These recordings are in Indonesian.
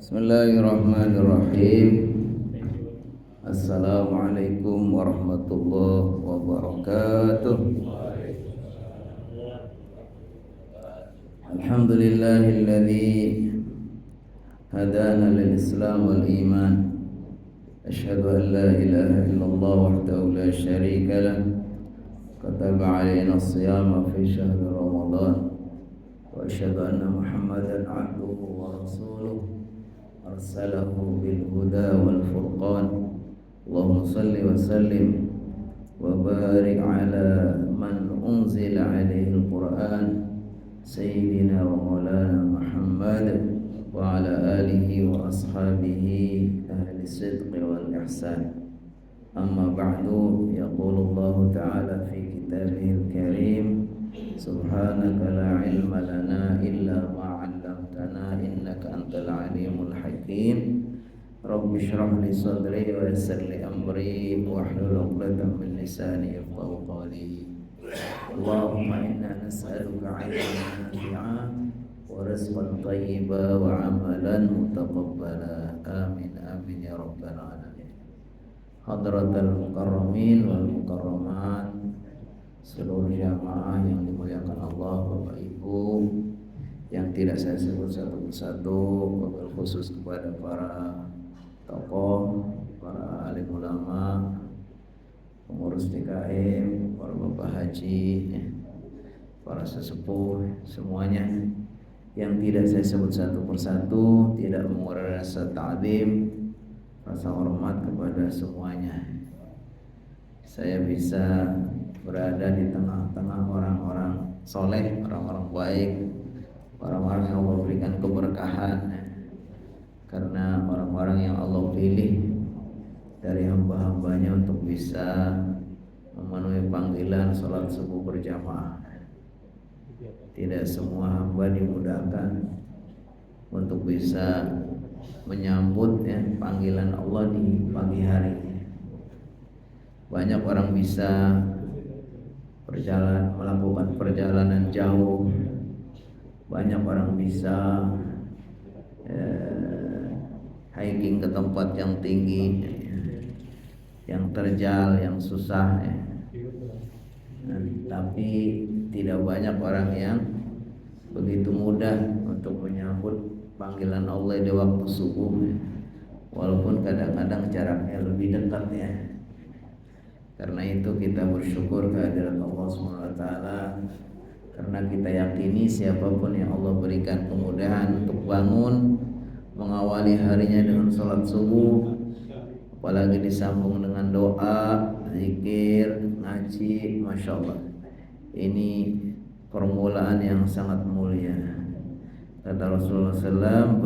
Bismillahirrahmanirrahim. Assalamualaikum warahmatullahi wabarakatuh. Alhamdulillahilladzi hadana lil Islam wal iman. Asyhadu an la ilaha illallah wahdahu la syarika lah. Kataba alaina as-siyama fi syahri Ramadan. Wa asyhadu anna Muhammadan abduhu wa rasuluh. Arsalahu bil huda wal furqan. Allahumma salli wa sallim wa barik ala man unzila alaihi al-Quran Sayyidina wa maulana Muhammad wa ala alihi wa ashabihi ahli sidqi wal ihsan. Amma ba'du, yaqulu Allah ta'ala fi kitabihil karim, subhanaka la ilma lana illa ma 'allamtana innaka antal alimul hakim. Rabbi shrah li sadri wa yassir li amri wahlul 'uqdatam min lisani yafqahu qawli. Allahumma inna nas'aluka 'ilman nafi'an wa rizqan thayyiban wa 'amalan mutaqabbala. Amin amin ya rabbal alamin. Hadratal mukarramin wal mukarramat, seluruh jamaah yang dimuliakan Allah, Bapak Ibu yang tidak saya sebut satu persatu, wabil khusus kepada para tokoh, para alim ulama, pengurus DKM, para bapak haji, para sesepuh, semuanya yang tidak saya sebut satu persatu, tidak mengurangi rasa ta'zim, rasa hormat kepada semuanya. Saya bisa berada di tengah-tengah orang-orang soleh, orang-orang baik, orang-orang yang Allah berikan keberkahan, karena orang-orang yang Allah pilih dari hamba-hambanya untuk bisa memenuhi panggilan sholat subuh berjamaah. Tidak semua hamba dimudahkan untuk bisa menyambut panggilan Allah di pagi hari. Banyak orang bisa melakukan perjalanan jauh. Banyak orang bisa hiking ke tempat yang tinggi, yang terjal, yang susah, tapi tidak banyak orang yang begitu mudah untuk menyambut panggilan Allah di waktu subuh, walaupun kadang-kadang jaraknya lebih dekat ya. Karena itu kita bersyukur kehadirat Allah SWT, karena kita yakini siapapun yang Allah berikan kemudahan untuk bangun mengawali harinya dengan sholat subuh, apalagi disambung dengan doa, zikir, ngaji, Masya Allah, ini permulaan yang sangat mulia. Kata Rasulullah SAW,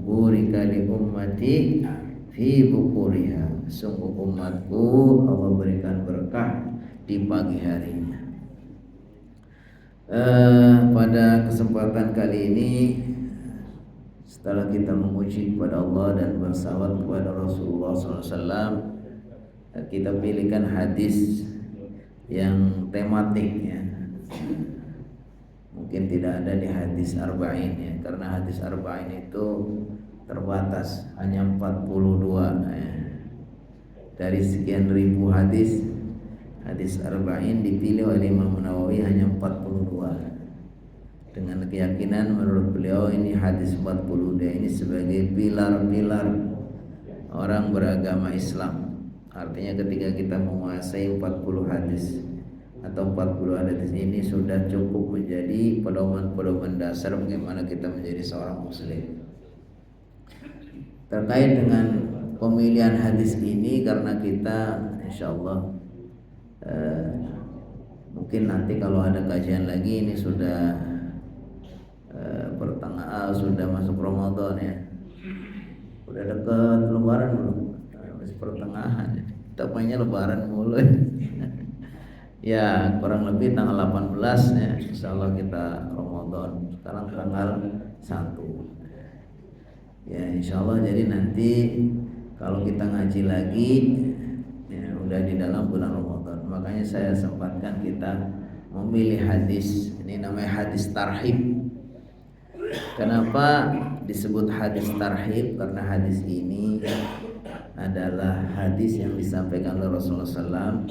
burika li ummati fi bukuriha, sungguh umatku Allah berikan berkah di pagi harinya. Pada kesempatan kali ini, setelah kita memuji kepada Allah dan bersalawat kepada Rasulullah SAW, kita pilihkan hadis yang tematik ya. Mungkin tidak ada di hadis arba'in ya, karena hadis arba'in itu terbatas, hanya 42 ya. Dari sekian ribu hadis, hadis arba'in dipilih oleh Imam Nawawi hanya 42. Dengan keyakinan menurut beliau ini hadis 42 ini sebagai pilar-pilar orang beragama Islam. Artinya ketika kita menguasai 40 hadis atau 40 hadis ini sudah cukup menjadi pedoman-pedoman dasar bagaimana kita menjadi seorang muslim. Terkait dengan pemilihan hadis ini, karena kita insyaallah mungkin nanti kalau ada kajian lagi, ini sudah pertengahan, sudah masuk Ramadan ya, udah dekat Lebaran belum? Masih pertengahan ya. Kita punya Lebaran mulai ya, kurang lebih tanggal 18 ya, insyaallah kita Ramadan. Sekarang tanggal 1 ya, insyaallah. Jadi nanti kalau kita ngaji lagi ya, udah di dalam bulan Ramadan. Makanya saya sempatkan kita memilih hadis, ini namanya hadis tarhib. Kenapa disebut hadis tarhib karena hadis ini adalah hadis yang disampaikan oleh Rasulullah SAW,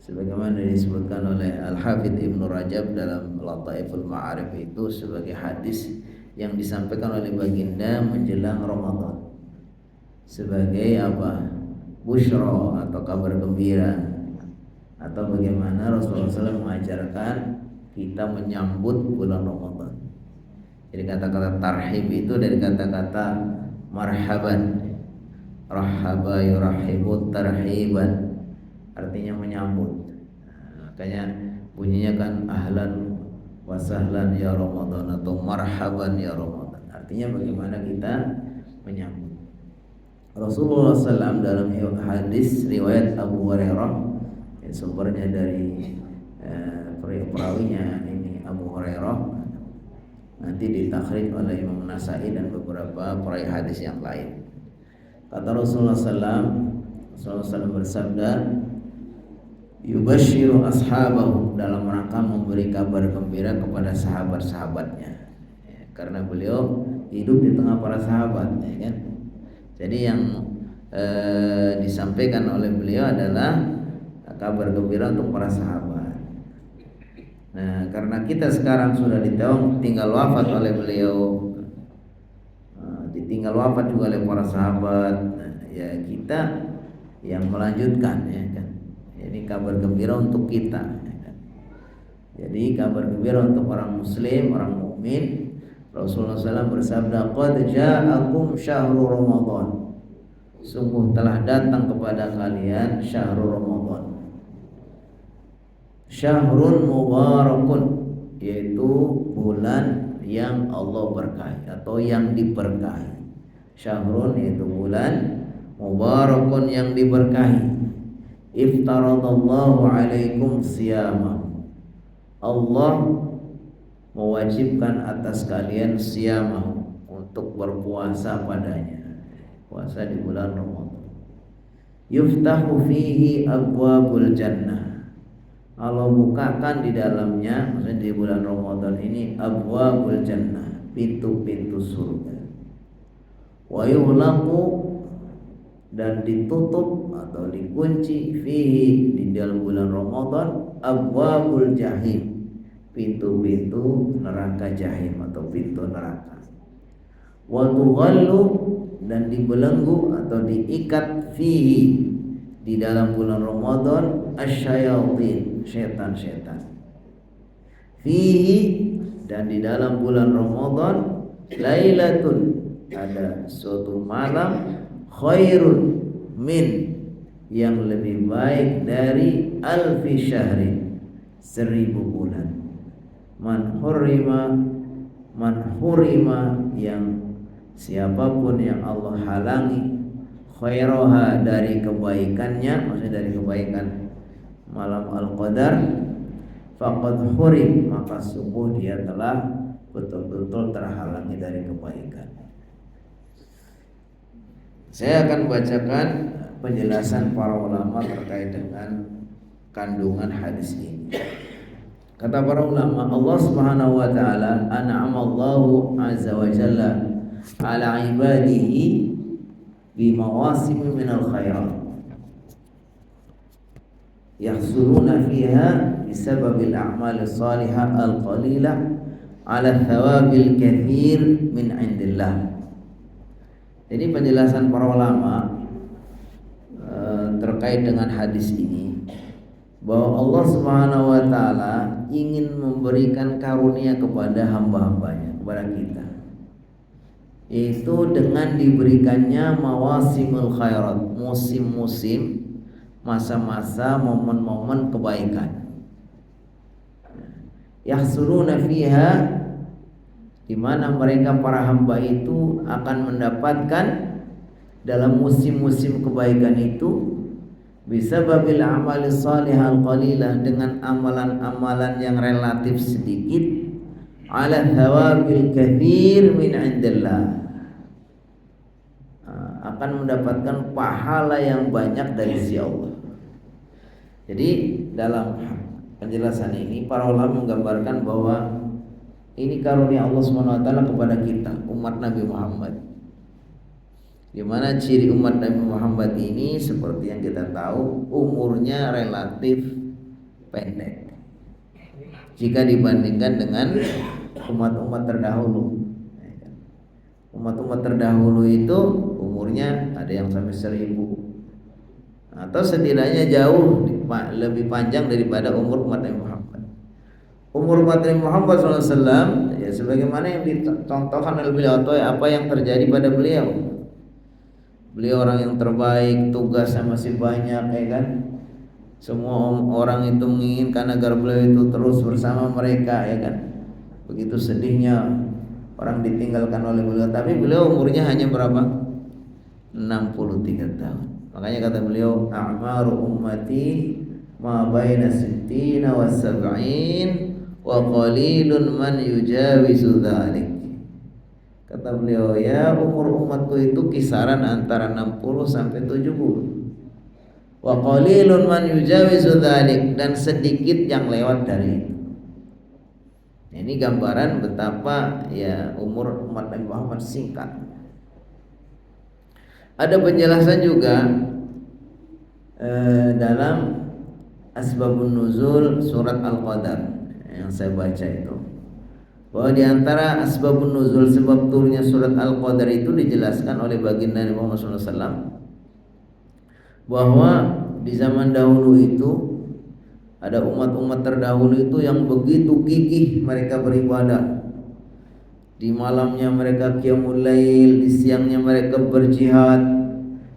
sebagaimana disebutkan oleh Al-Hafidz Ibnu Rajab dalam Lataiful Ma'arif, itu sebagai hadis yang disampaikan oleh baginda menjelang Ramadan sebagai apa? Busyra atau kabar gembira, atau bagaimana Rasulullah SAW mengajarkan kita menyambut bulan Ramadan. Jadi kata-kata tarhib itu dari kata-kata marhaban, rahaba yurahibu tarhiban, artinya menyambut. Makanya bunyinya kan ahlan wa sahlan ya Ramadan atau marhaban ya Ramadan, artinya bagaimana kita menyambut. Rasulullah SAW dalam hadis riwayat Abu Hurairah, sumbernya dari perawinya ini Abu Hurairah, nanti ditakhrij oleh Imam Nasai dan beberapa perawi hadis yang lain. Kata Rasulullah SAW bersabda, yubashiru ashabahu, dalam rangka memberi kabar gembira kepada sahabat-sahabatnya, karena beliau hidup di tengah para sahabat, ya kan? Jadi yang disampaikan oleh beliau adalah kabar gembira untuk para sahabat. Nah, karena kita sekarang sudah ditinggal wafat oleh beliau, ditinggal wafat juga oleh para sahabat, ya kita yang melanjutkan, ya kan. Jadi kabar gembira untuk kita, ya kan? Jadi kabar gembira untuk orang muslim, orang mukmin. Rasulullah SAW bersabda, qad ja'akum syahrul Ramadan, sungguh telah datang kepada kalian syahrul Ramadan, syahrun mubarakun, yaitu bulan yang Allah berkahi atau yang diberkahi. Syahrun yaitu bulan, mubarakun yang diberkahi. Iftaradallahu alaikum siyamah, Allah mewajibkan atas kalian siyamah, untuk berpuasa padanya, puasa di bulan Ramadan. Yuftahu fihi abwabul jannah, Allah bukakan di dalamnya, maksudnya di bulan Ramadan ini, abwabul jannah, pintu-pintu surga. Wa yughlaqu, dan ditutup atau dikunci, fihi, di dalam bulan Ramadan, abwabul jahim, pintu-pintu neraka jahim atau pintu neraka. Wa tughallu, dan dibelenggu atau diikat, fihi, di dalam bulan Ramadan, asyayatin, setan-setan. Fihi, dan di dalam bulan Ramadan, lailatun, ada suatu malam, khairun min, yang lebih baik dari alfi syahrin, 1000 bulan. Man hurima, yang siapapun yang Allah halangi, khairaha, dari kebaikannya, maksudnya dari kebaikan malam Al-Qadar, faqad hurim, maka sungguh dia telah betul-betul terhalangi dari kebaikan. Saya akan bacakan penjelasan para ulama terkait dengan kandungan hadis ini. Kata para ulama, Allah Subhanahu wa taala, an'amallahu azza wa jalla ala ibadihi bi mawasim minal khairat yahsuluna fiha bisababil a'mal salihah al-qalilah ala thawabil kathir min indillah. Jadi penjelasan para ulama terkait dengan hadis ini, bahwa Allah Subhanahu wa taala ingin memberikan karunia kepada hamba-hambanya, kepada kita, yaitu dengan diberikannya mawasimul khairat, musim-musim, masa-masa, momen-momen kebaikan. Yahsuluna fiha, di mana mereka para hamba itu akan mendapatkan dalam musim-musim kebaikan itu, bisababil amali salihah al-qalilah, dengan amalan-amalan yang relatif sedikit, ala thawabil kathir min indillah, akan mendapatkan pahala yang banyak dari sisi Allah. Jadi dalam penjelasan ini para ulama menggambarkan bahwa Ini karunia Allah SWT kepada kita, umat Nabi Muhammad. Di mana ciri umat Nabi Muhammad ini seperti yang kita tahu, umurnya relatif pendek jika dibandingkan dengan umat-umat terdahulu. Umat-umat terdahulu itu umurnya ada yang sampai 1000, atau setidaknya jauh lebih panjang daripada umur umat Nabi Muhammad. Umur umat Nabi Muhammad SAW ya sebagaimana yang dicontohkan oleh beliau, atau apa yang terjadi pada beliau. Beliau orang yang terbaik, tugasnya masih banyak, ya kan. Semua orang itu menginginkan agar beliau itu terus bersama mereka, ya kan. Begitu sedihnya orang ditinggalkan oleh beliau, tapi beliau umurnya hanya berapa? 63 tahun. Makanya kata beliau, a'maru ummati ma baina sittina wa sab'in wa qalilun man yujawizu dzalik. Kata beliau, ya umur umatku itu kisaran antara 60 sampai 70. Wa qalilun man yujawizu dzalik, dan sedikit yang lewat dari itu. Ini gambaran betapa ya umur umat Nabi Muhammad singkat. Ada penjelasan juga dalam Asbabun Nuzul surat Al-Qadar yang saya baca itu, bahwa di antara Asbabun Nuzul, sebab turunnya surat Al-Qadar itu dijelaskan oleh baginda Nabi Muhammad SAW bahwa di zaman dahulu itu ada umat-umat terdahulu itu yang begitu gigih mereka beribadah. Di malamnya mereka qiyamul lail, di siangnya mereka berjihad,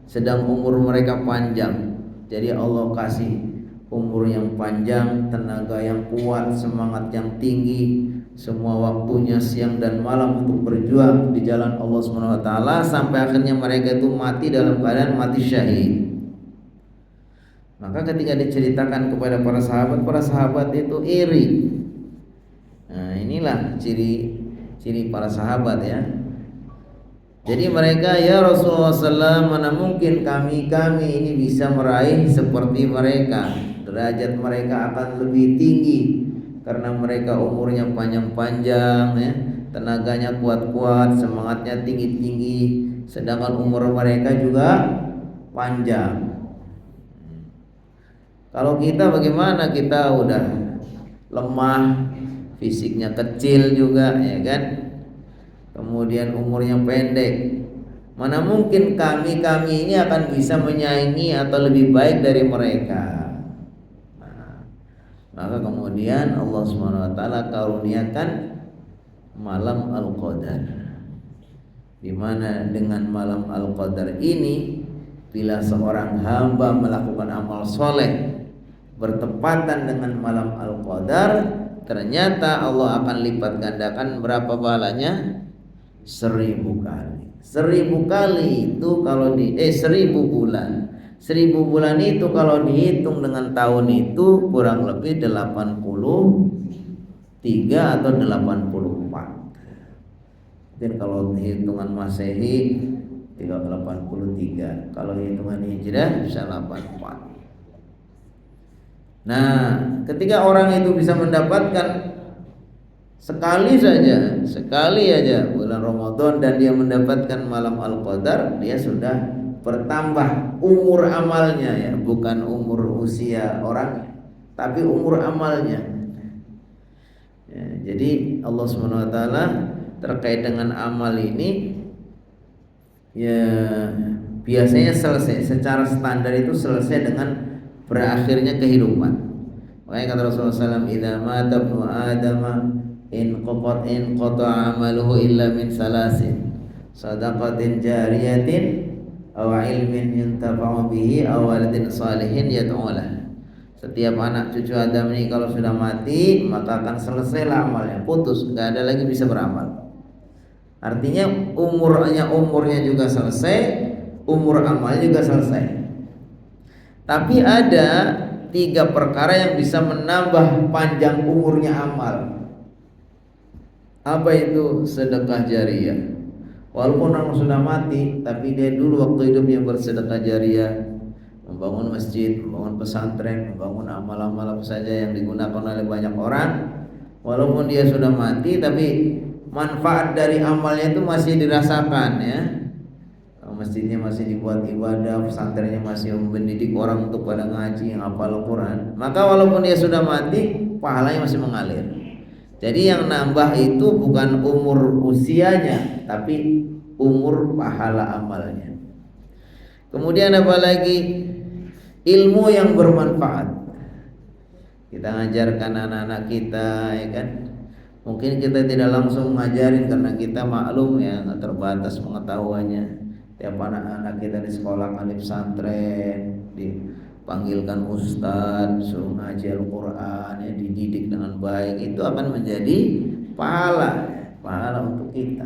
sedang umur mereka panjang. Jadi Allah kasih umur yang panjang, tenaga yang kuat, semangat yang tinggi, semua waktunya siang dan malam untuk berjuang di jalan Allah SWT, sampai akhirnya mereka itu mati dalam keadaan mati syahid. Maka ketika diceritakan kepada para sahabat itu iri. Nah, inilah ciri para sahabat ya. Jadi mereka, ya Rasulullah SAW, mana mungkin kami ini bisa meraih seperti mereka. Derajat mereka akan lebih tinggi karena mereka umurnya panjang-panjang ya, tenaganya kuat-kuat, semangatnya tinggi-tinggi, sedangkan umur mereka juga panjang. Kalau kita bagaimana? Kita udah lemah, fisiknya kecil juga, ya kan? Kemudian umurnya pendek. Mana mungkin kami ini akan bisa menyaingi atau lebih baik dari mereka. Nah, maka kemudian Allah SWT karuniakan malam Al-Qadar, di mana dengan malam Al-Qadar ini, bila seorang hamba melakukan amal soleh bertepatan dengan malam Al-Qadar, ternyata Allah akan lipat gandakan berapa pahalanya? 1000 kali. 1000 kali itu kalau 1000 bulan. 1000 bulan itu kalau dihitung dengan tahun itu kurang lebih 83 atau 84. Jadi kalau hitungan Masehi 83, kalau hitungan Hijrah bisa 84. Nah, ketika orang itu bisa mendapatkan sekali aja bulan Ramadan dan dia mendapatkan malam Al-Qadar, dia sudah bertambah umur amalnya ya, bukan umur usia orang, tapi umur amalnya. Ya, jadi Allah SWT terkait dengan amal ini ya biasanya selesai secara standar itu selesai dengan berakhirnya kehidupan. Makanya kata Rasulullah SAW, idza mata ibnu adama in qata'a amaluhu illa min salasin, sadaqatin jariyatin aw ilmin yuntafa'u bihi aw waladin salihin yad'u lah. Setiap anak cucu Adam ini kalau sudah mati, maka akan selesailah amalnya, putus, enggak ada lagi bisa beramal. Artinya umurnya juga selesai, umur amalnya juga selesai. Tapi ada 3 perkara yang bisa menambah panjang umurnya amal. Apa itu? Sedekah jariyah. Walaupun orang sudah mati, tapi dia dulu waktu hidupnya bersedekah jariyah, membangun masjid, membangun pesantren, membangun amal-amal apa saja yang digunakan oleh banyak orang, Walaupun dia sudah mati, tapi manfaat dari amalnya itu masih dirasakan ya. Masjidnya masih dibuat ibadah, pesantrennya masih mendidik orang untuk pada ngaji, hafal Quran. Maka walaupun dia sudah mati, pahalanya masih mengalir. Jadi yang nambah itu bukan umur usianya, tapi umur pahala amalnya. Kemudian apa lagi? Ilmu yang bermanfaat. Kita ngajarkan anak-anak kita, ya kan? Mungkin kita tidak langsung ngajarin karena kita maklum ya, terbatas pengetahuannya. Tiap anak-anak kita di sekolah alif pesantren dipanggilkan ustadz, suruh ngaji Al-Quran ya, dididik dengan baik, itu akan menjadi pahala untuk kita.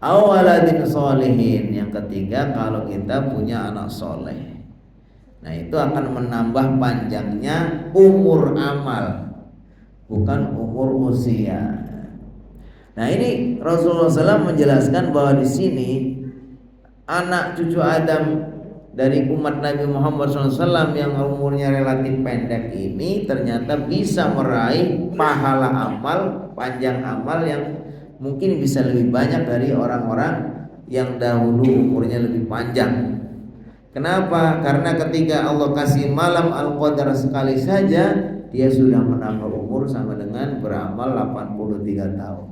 Awaladin solihin, yang ketiga kalau kita punya anak soleh, nah itu akan menambah panjangnya umur amal, bukan umur usia. Nah ini Rasulullah SAW menjelaskan bahwa di sini anak cucu Adam dari umat Nabi Muhammad SAW yang umurnya relatif pendek ini ternyata bisa meraih pahala amal, panjang amal yang mungkin bisa lebih banyak dari orang-orang yang dahulu umurnya lebih panjang. Kenapa? Karena ketika Allah kasih malam Al-Qadar sekali saja, dia sudah menambah umur sama dengan beramal 83 tahun.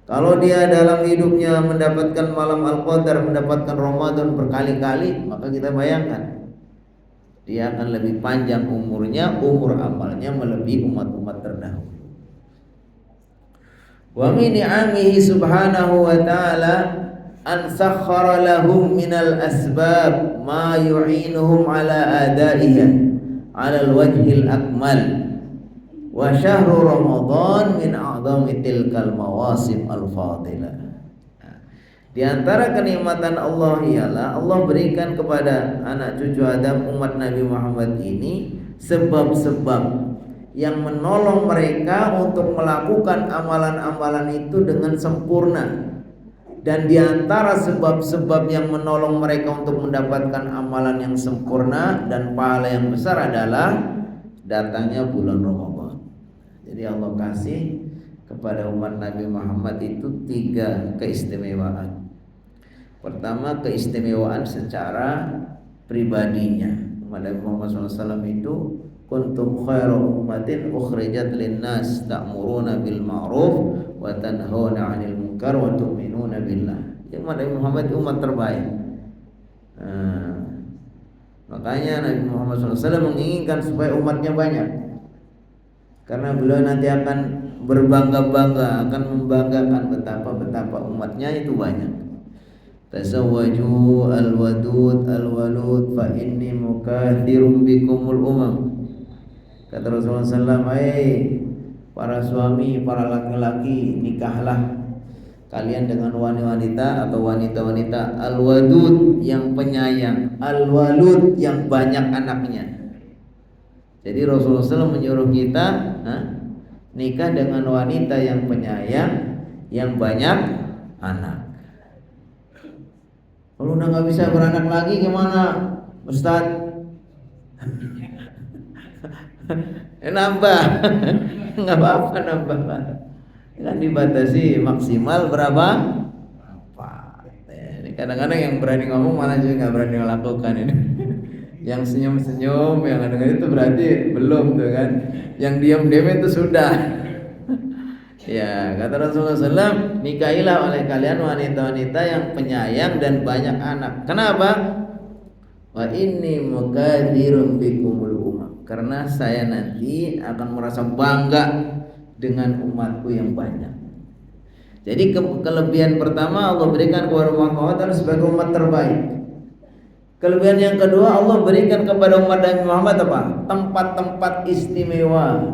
Kalau dia dalam hidupnya mendapatkan malam Al-Qadar, mendapatkan Ramadan berkali-kali, maka kita bayangkan dia akan lebih panjang umurnya, umur amalnya melebihi umat-umat terdahulu. Wa min ni'amihi subhanahu wa ta'ala an sakhkhara lahum minal asbab ma yu'inuhum ala adaiha ala al-wajhil akmal. Wa syahru Ramadan min a'zami tilkal mawasim al-fadilah. Di antara kenikmatan Allah ialah Allah berikan kepada anak cucu Adam umat Nabi Muhammad ini sebab-sebab yang menolong mereka untuk melakukan amalan-amalan itu dengan sempurna. Dan di antara sebab-sebab yang menolong mereka untuk mendapatkan amalan yang sempurna dan pahala yang besar adalah datangnya bulan Ramadan. Jadi Allah kasih kepada umat Nabi Muhammad itu 3 keistimewaan. Pertama, keistimewaan secara pribadinya. Umat Nabi Muhammad SAW itu kuntum khairu ummatin ukhrijat linnas ta'muruna bil ma'ruf wa tanhauna 'anil munkar wa tu'minuna billah. Jadi umat Nabi Muhammad umat terbaik. Makanya Nabi Muhammad SAW menginginkan supaya umatnya banyak. Karena beliau nanti akan berbangga-bangga, akan membanggakan betapa umatnya itu banyak. Tazawwaju al-wadud al-walud fa inni mukatsirum bikumul umam. Kata Rasulullah SAW, para suami, para laki-laki, nikahlah kalian dengan wanita atau wanita-wanita al-wadud yang penyayang, al-walud yang banyak anaknya. Jadi Rasulullah SAW menyuruh kita nikah dengan wanita yang penyayang, yang banyak anak. Kalau udah nggak bisa beranak lagi gimana, Ustaz? Nambah, nggak apa-apa nambah. Kan dibatasi maksimal berapa? 4. Ini kadang-kadang yang berani ngomong malah juga nggak berani melakukan ini. Yang senyum-senyum, yang kadang-kadang itu berarti belum tuh kan. Yang diam-diam itu sudah. Ya, kata Rasulullah SAW, nikahilah oleh kalian wanita-wanita yang penyayang dan banyak anak. Kenapa? Wa inni mukatsirum bikumul umam. Karena saya nanti akan merasa bangga dengan umatku yang banyak. Jadi kelebihan pertama Allah berikan kepada Muhammad sebagai umat terbaik. Kelebihan yang kedua Allah berikan kepada umat Nabi Muhammad apa? Tempat-tempat istimewa.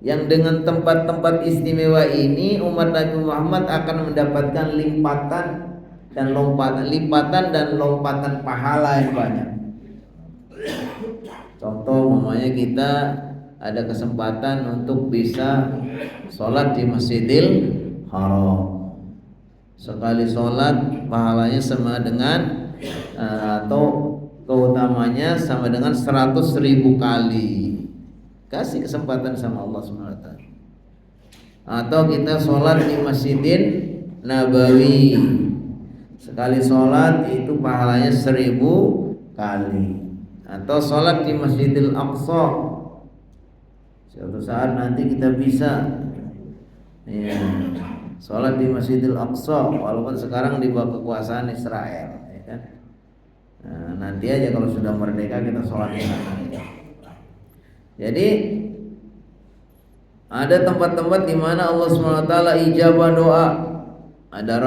Yang dengan tempat-tempat istimewa ini umat Nabi Muhammad akan mendapatkan lipatan dan lompatan pahala yang banyak. Contoh umpamanya kita ada kesempatan untuk bisa sholat di Masjidil Haram. Sekali sholat pahalanya sama dengan atau keutamanya sama dengan 100.000 kali. Kasih kesempatan sama Allah SWT. atau kita sholat di Masjidin Nabawi. Sekali sholat itu pahalanya 1000 kali. Atau sholat di Masjidil Aqsa. Suatu saat nanti kita bisa sholat di Masjidil Aqsa, walaupun sekarang di bawah kekuasaan Israel, ya kan? Nah, nanti aja kalau sudah merdeka kita sholat di sana. Jadi ada tempat-tempat di mana Allah SWT ijabah doa. Ada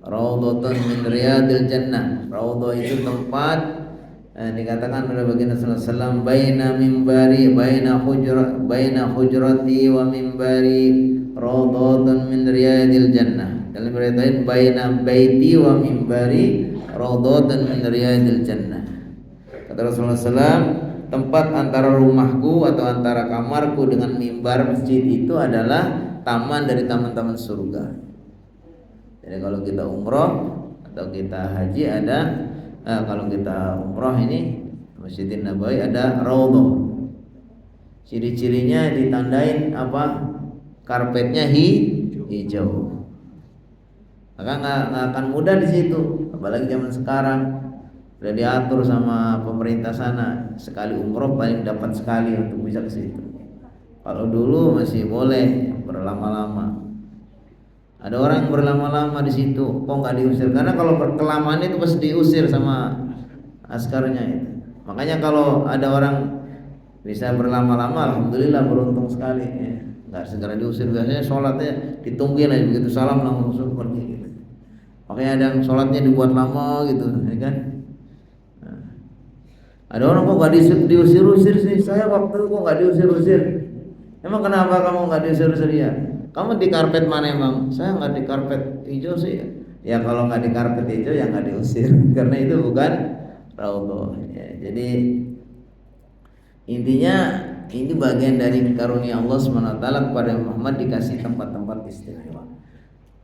raudhatun min riyadil jannah. Raudhah itu tempat dikatakan oleh baginda sallallahu alaihi wasallam, baina hujrati wa mimbari raudhatun min riyadil jannah. Dalam riwayat lain, baina baiti wa mimbari raudhatun min riyadil jannah. Kata Rasulullah SAW, tempat antara rumahku atau antara kamarku dengan mimbar masjid itu adalah taman dari taman-taman surga. Jadi kalau kita umroh atau kita haji ada, kalau kita umroh ini Masjidin Nabawi ada raudhah. Ciri-cirinya ditandain apa? Karpetnya hijau. Maka nggak akan mudah di situ, apalagi zaman sekarang udah diatur sama pemerintah sana. Sekali umroh paling dapat sekali untuk bisa ke situ. Kalau dulu masih boleh berlama-lama. Ada orang yang berlama-lama di situ, kok nggak diusir? Karena kalau kelamaan itu pasti diusir sama askarnya itu. Makanya kalau ada orang bisa berlama-lama, alhamdulillah beruntung sekali. Nggak segera diusir. Biasanya sholatnya ditungguin aja, begitu salam langsung pergi gitu. Makanya ada yang sholatnya dibuat lama gitu, ya kan? Nah, ada orang kok nggak diusir-usir sih? Saya waktu itu kok nggak diusir-usir? Emang kenapa kamu nggak diusir-usir ya? Kamu di karpet mana emang? Saya nggak di karpet hijau sih. Ya kalau nggak di karpet hijau ya nggak diusir, karena itu bukan raudhah. Ya, jadi intinya ini bagian dari karunia Allah SWT kepada Muhammad, dikasih tempat-tempat istimewa.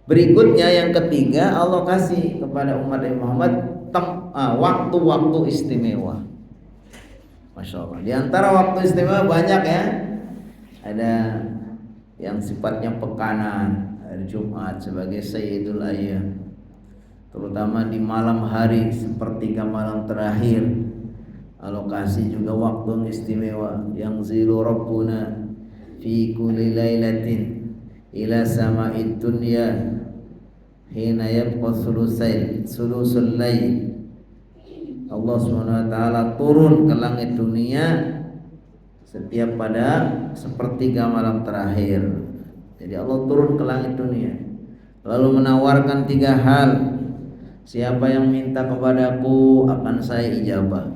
Berikutnya yang ketiga, Allah kasih kepada umat Muhammad waktu-waktu istimewa. Masya Allah. Di antara waktu istimewa banyak ya. Ada yang sifatnya pekanan, hari Jumat sebagai Sayyidul Ayyam, terutama di malam hari sepertiga malam terakhir. Alokasi juga waktu yang istimewa, yang zilu Rabbuna fi kulli lailatin ila sama'id dunya hina yabqa sulusul lail. Allah SWT turun ke langit dunia setiap pada sepertiga malam terakhir. Jadi Allah turun ke langit dunia lalu menawarkan 3 hal. Siapa yang minta kepadaku akan saya ijabah.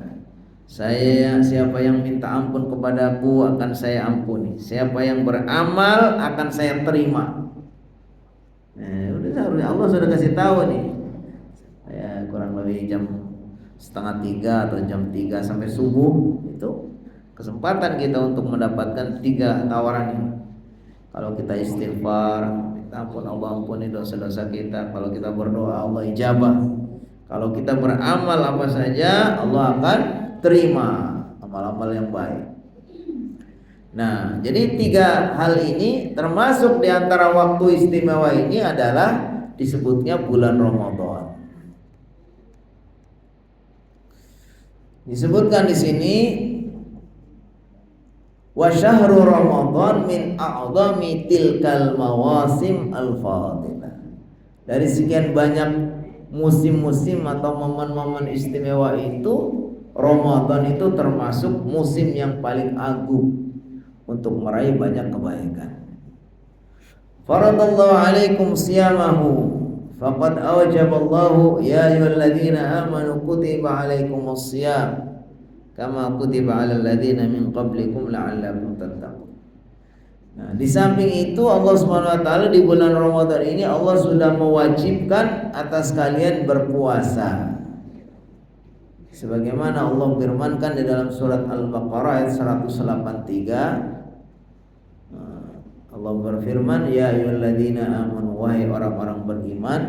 Siapa yang minta ampun kepadaku akan saya ampuni. Siapa yang beramal akan saya terima. Udah Allah sudah kasih tahu nih. Ya, kurang lebih jam 2:30 atau jam 3 sampai subuh itu kesempatan kita untuk mendapatkan 3 tawaran ini. Kalau kita istighfar, minta ampun, Allah ampuni dosa-dosa kita. Kalau kita berdoa, Allah ijabah. Kalau kita beramal apa saja, Allah akan terima amal-amal yang baik. Nah, jadi 3 hal ini termasuk di antara waktu istimewa ini adalah disebutnya bulan Ramadan. Disebutkan di sini, wa syahru Ramadan min a'zami tilkal mawasim al-fadilah. Dari sekian banyak musim-musim atau momen-momen istimewa itu, Ramadan itu termasuk musim yang paling agung untuk meraih banyak kebaikan. Faradallahu alaikum siyamahu faqad awjaballahu ya ayyuhalladzina amanu kutiba alaikumus siyam kama kutiba alal ladzina min qablikum la'allakum tattaqun. Nah, di samping itu Allah Subhanahu wa taala di bulan Ramadan ini Allah sudah mewajibkan atas kalian berpuasa. Sebagaimana Allah firmankan di dalam surat Al-Baqarah ayat 183. Allah berfirman, ya ayyuhalladzina amanu, wahai orang-orang beriman,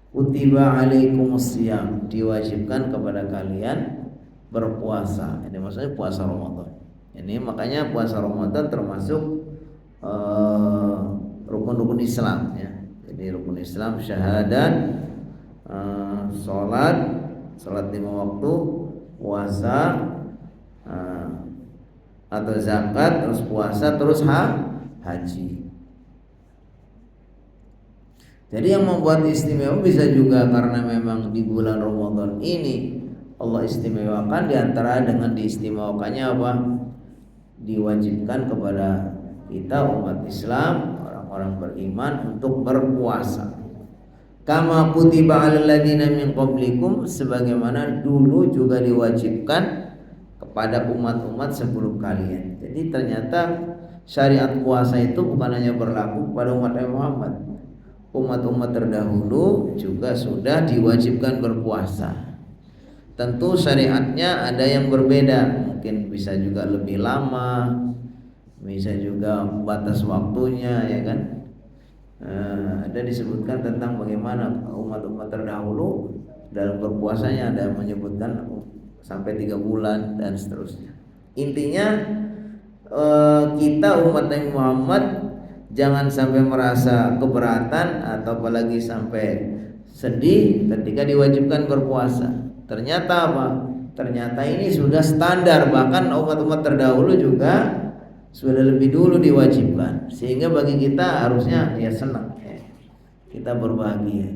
kutiba alaikumusiyam, diwajibkan kepada kalian berpuasa. Ini maksudnya puasa Ramadan. Ini makanya puasa Ramadan termasuk rukun-rukun Islam ya. Jadi rukun Islam syahadat, salat 5 waktu, puasa atau zakat, terus puasa, terus haji. Jadi yang membuat istimewa bisa juga karena memang di bulan Ramadan ini Allah istimewakan, diantara dengan diistimewakannya apa? Diwajibkan kepada kita umat Islam, orang-orang beriman untuk berpuasa. Kama kutiba 'alal ladzina min qablikum, sebagaimana dulu juga diwajibkan kepada umat-umat sebelum kalian. Jadi ternyata syariat puasa itu bukan hanya berlaku kepada umat Muhammad. Umat-umat terdahulu juga sudah diwajibkan berpuasa. Tentu syariatnya ada yang berbeda, mungkin bisa juga lebih lama, bisa juga batas waktunya, ya kan? Ada disebutkan tentang bagaimana umat-umat terdahulu dalam berpuasanya, ada yang menyebutkan sampai 3 bulan dan seterusnya. Intinya kita umat Nabi Muhammad jangan sampai merasa keberatan atau apalagi sampai sedih ketika diwajibkan berpuasa. Ternyata apa? Ternyata ini sudah standar, bahkan umat-umat terdahulu juga sudah lebih dulu diwajibkan, sehingga bagi kita harusnya ya senang ya. Kita berbahagia.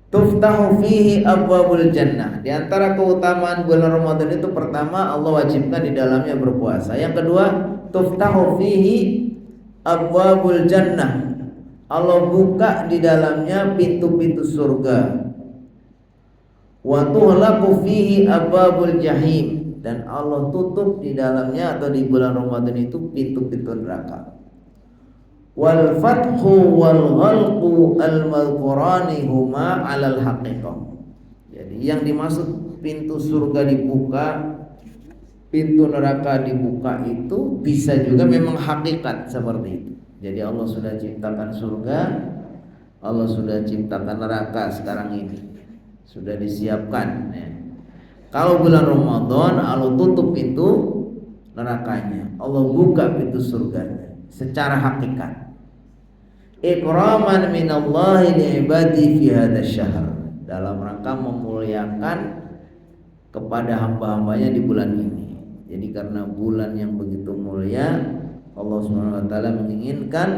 Tuftahu fihi abwabul jannah. Di antara keutamaan bulan Ramadan itu, pertama Allah wajibkan di dalamnya berpuasa. Yang kedua, tuftahu fihi abwabul jannah. Allah buka di dalamnya pintu-pintu surga. Wa tuhlaqu fihi abwabul jahim, dan Allah tutup di dalamnya atau di bulan Ramadan itu pintu-pintu neraka. Wal fathu wal ghalqu al madhkurani huma 'alal haqiqah. Jadi yang dimaksud pintu surga dibuka, pintu neraka dibuka itu bisa juga memang hakikat seperti itu. Jadi Allah sudah ciptakan surga, Allah sudah ciptakan neraka sekarang ini, sudah disiapkan ya. Kalau bulan Ramadan Allah tutup pintu nerakanya, Allah buka pintu surganya secara hakikat. Ikraman minallahi li'ibadi fi hadzal syahr, dalam rangka memuliakan kepada hamba-hambanya di bulan ini. Jadi karena bulan yang begitu mulia, Allah Subhanahu wa taala menginginkan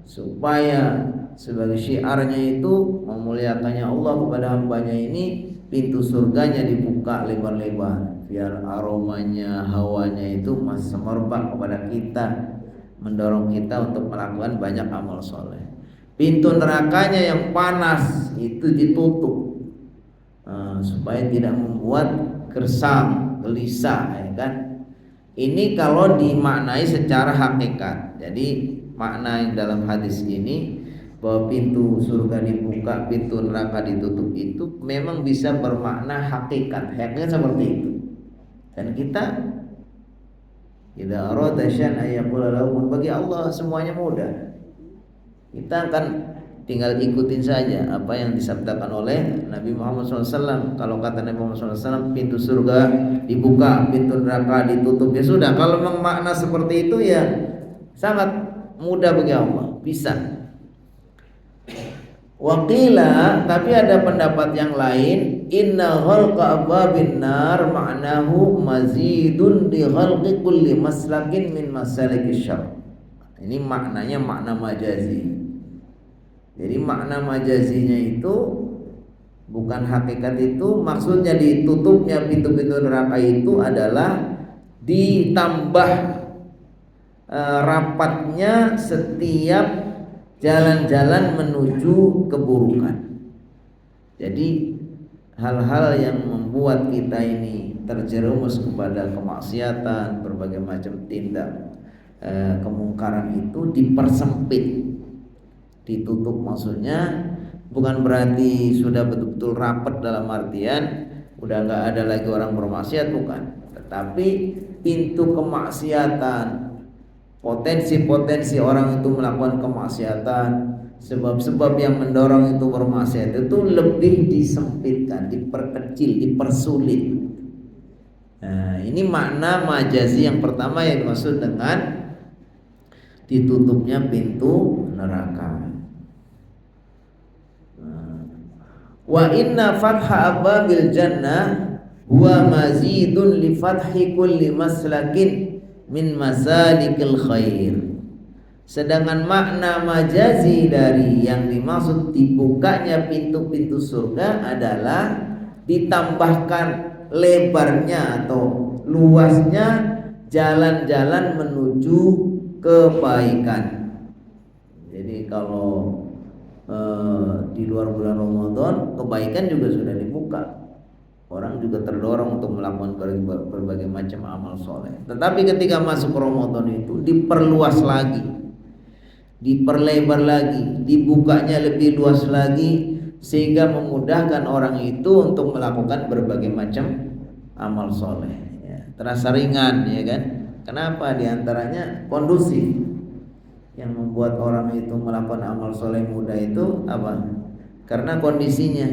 supaya sebagai syiarnya itu memuliakannya Allah kepada hambanya ini, pintu surganya dibuka lebar-lebar biar aromanya, hawanya itu masih semerbak kepada kita, mendorong kita untuk melakukan banyak amal soleh. Pintu nerakanya yang panas itu ditutup supaya tidak membuat gersang, gelisah, ya kan? Ini kalau dimaknai secara hakikat. Jadi makna yang dalam hadis ini bahwa pintu surga dibuka, pintu neraka ditutup itu memang bisa bermakna hakikat. Hakikatnya seperti itu. Dan kita idza arada syai'an ayyaqula lahu, bagi Allah semuanya mudah. Kita akan tinggal ikutin saja apa yang disabdakan oleh Nabi Muhammad SAW. Kalau kata Nabi Muhammad SAW, pintu surga dibuka, pintu neraka ditutup, ya sudah. Kalau memang makna seperti itu ya sangat mudah bagi Allah, bisa. Waqila, tapi ada pendapat yang lain, inna ghalqa abwabin nar ma'nahu mazidun di ghalqi kulli maslakin min masalikis syarr. Ini maknanya makna majazi. Jadi makna majazinya itu bukan hakikat itu, maksudnya ditutupnya pintu-pintu neraka itu adalah ditambah rapatnya setiap jalan-jalan menuju keburukan. Jadi hal-hal yang membuat kita ini terjerumus kepada kemaksiatan, berbagai macam tindak kemungkaran itu dipersempit, ditutup. Maksudnya bukan berarti sudah betul-betul rapat dalam artian udah nggak ada lagi orang bermaksiat, bukan. Tetapi pintu kemaksiatan, potensi-potensi orang itu melakukan kemaksiatan, sebab-sebab yang mendorong itu bermaksiat itu lebih disempitkan, diperkecil, dipersulit. Nah, ini makna majazi yang pertama yang dimaksud dengan ditutupnya pintu neraka. Wa inna fatha ababil jannah huwa mazidun li fathi kulli maslakin min masalikil khair. Sedangkan makna majazi dari yang dimaksud dibukanya pintu-pintu surga adalah ditambahkan lebarnya atau luasnya jalan-jalan menuju kebaikan. Jadi kalau di luar bulan Ramadan kebaikan juga sudah dibuka, orang juga terdorong untuk melakukan berbagai macam amal soleh. Tetapi ketika masuk Ramadan itu diperluas lagi, diperlebar lagi, dibukanya lebih luas lagi, sehingga memudahkan orang itu untuk melakukan berbagai macam amal soleh, ya, terasa ringan, ya kan? Kenapa? Di antaranya kondusif. Yang membuat orang itu melakukan amal soleh mudah itu apa? Karena kondisinya,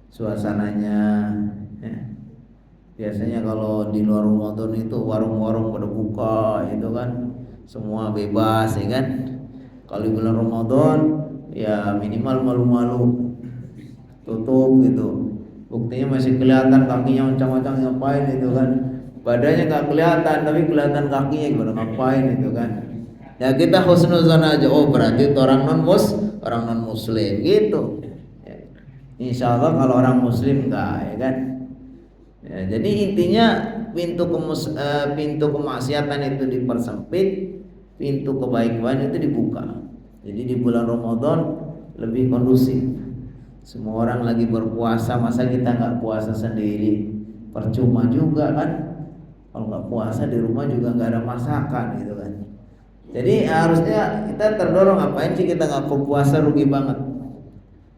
suasananya, ya. Biasanya kalau di luar Ramadan itu warung-warung pada buka, itu kan semua bebas, ya kan? Kalau di bulan Ramadan ya minimal malu-malu tutup gitu. Buktinya masih kelihatan kakinya oncang-oncang ngapain itu kan? Badannya nggak kelihatan tapi kelihatan kakinya gimana ngapain itu kan? Ya kita husnuzon aja, oh berarti itu orang non muslim gitu. Ya. Insya Allah kalau orang muslim enggak, ya kan. Ya, jadi intinya pintu kemaksiatan itu dipersempit, pintu kebaikan itu dibuka. Jadi di bulan Ramadan lebih kondusif. Semua orang lagi berpuasa, masa kita nggak puasa sendiri? Percuma juga kan. Kalau nggak puasa di rumah juga nggak ada masakan gitu kan. Jadi harusnya kita terdorong, ngapain sih kita nggak puasa, rugi banget.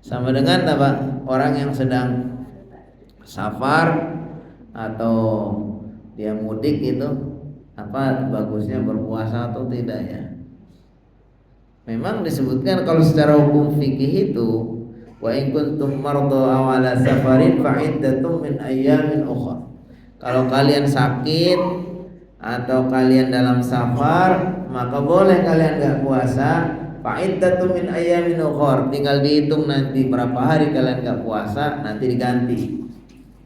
Sama dengan apa? Orang yang sedang safar atau dia mudik itu, apa bagusnya berpuasa atau tidak ya? Memang disebutkan kalau secara hukum fikih itu wa in kuntum marda aw ala safarin fa iddatum min ayyamin ukhra. Kalau kalian sakit atau kalian dalam safar, maka boleh kalian enggak puasa, fa'iddatu min ayyamin ukhra, tinggal dihitung nanti berapa hari kalian enggak puasa, nanti diganti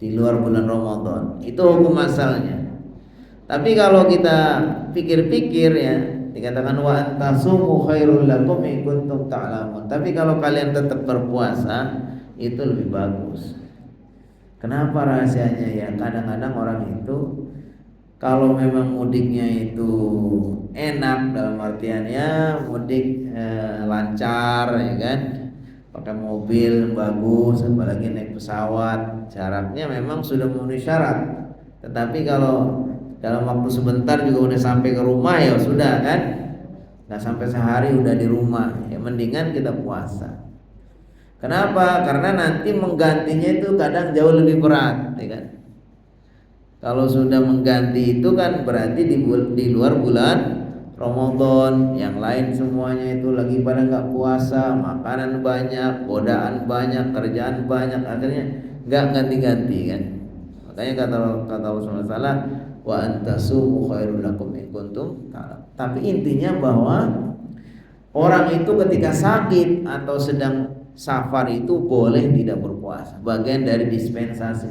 di luar bulan Ramadan. Itu hukum asalnya. Tapi kalau kita pikir-pikir ya, dikatakan wa antasumu khairul lakum in kuntum ta'lamun. Tapi kalau kalian tetap berpuasa itu lebih bagus. Kenapa rahasianya ya? Kadang-kadang orang itu kalau memang mudiknya itu enak, dalam artiannya mudik lancar, ya kan, pakai mobil bagus, apalagi naik pesawat, jaraknya memang sudah memenuhi syarat. Tetapi kalau dalam waktu sebentar juga udah sampai ke rumah, ya sudah kan, nggak sampai sehari udah di rumah, ya mendingan kita puasa. Kenapa? Karena nanti menggantinya itu kadang jauh lebih berat, ya kan. Kalau sudah mengganti itu kan berarti di luar bulan Ramadan, yang lain semuanya itu lagi pada nggak puasa, makanan banyak, godaan banyak, kerjaan banyak, akhirnya nggak ganti-ganti kan. Makanya kata Rasulullah SAW, wa antasumu khairul lakum in kuntum ta'lamun. Tapi intinya bahwa orang itu ketika sakit atau sedang safar itu boleh tidak berpuasa, bagian dari dispensasi,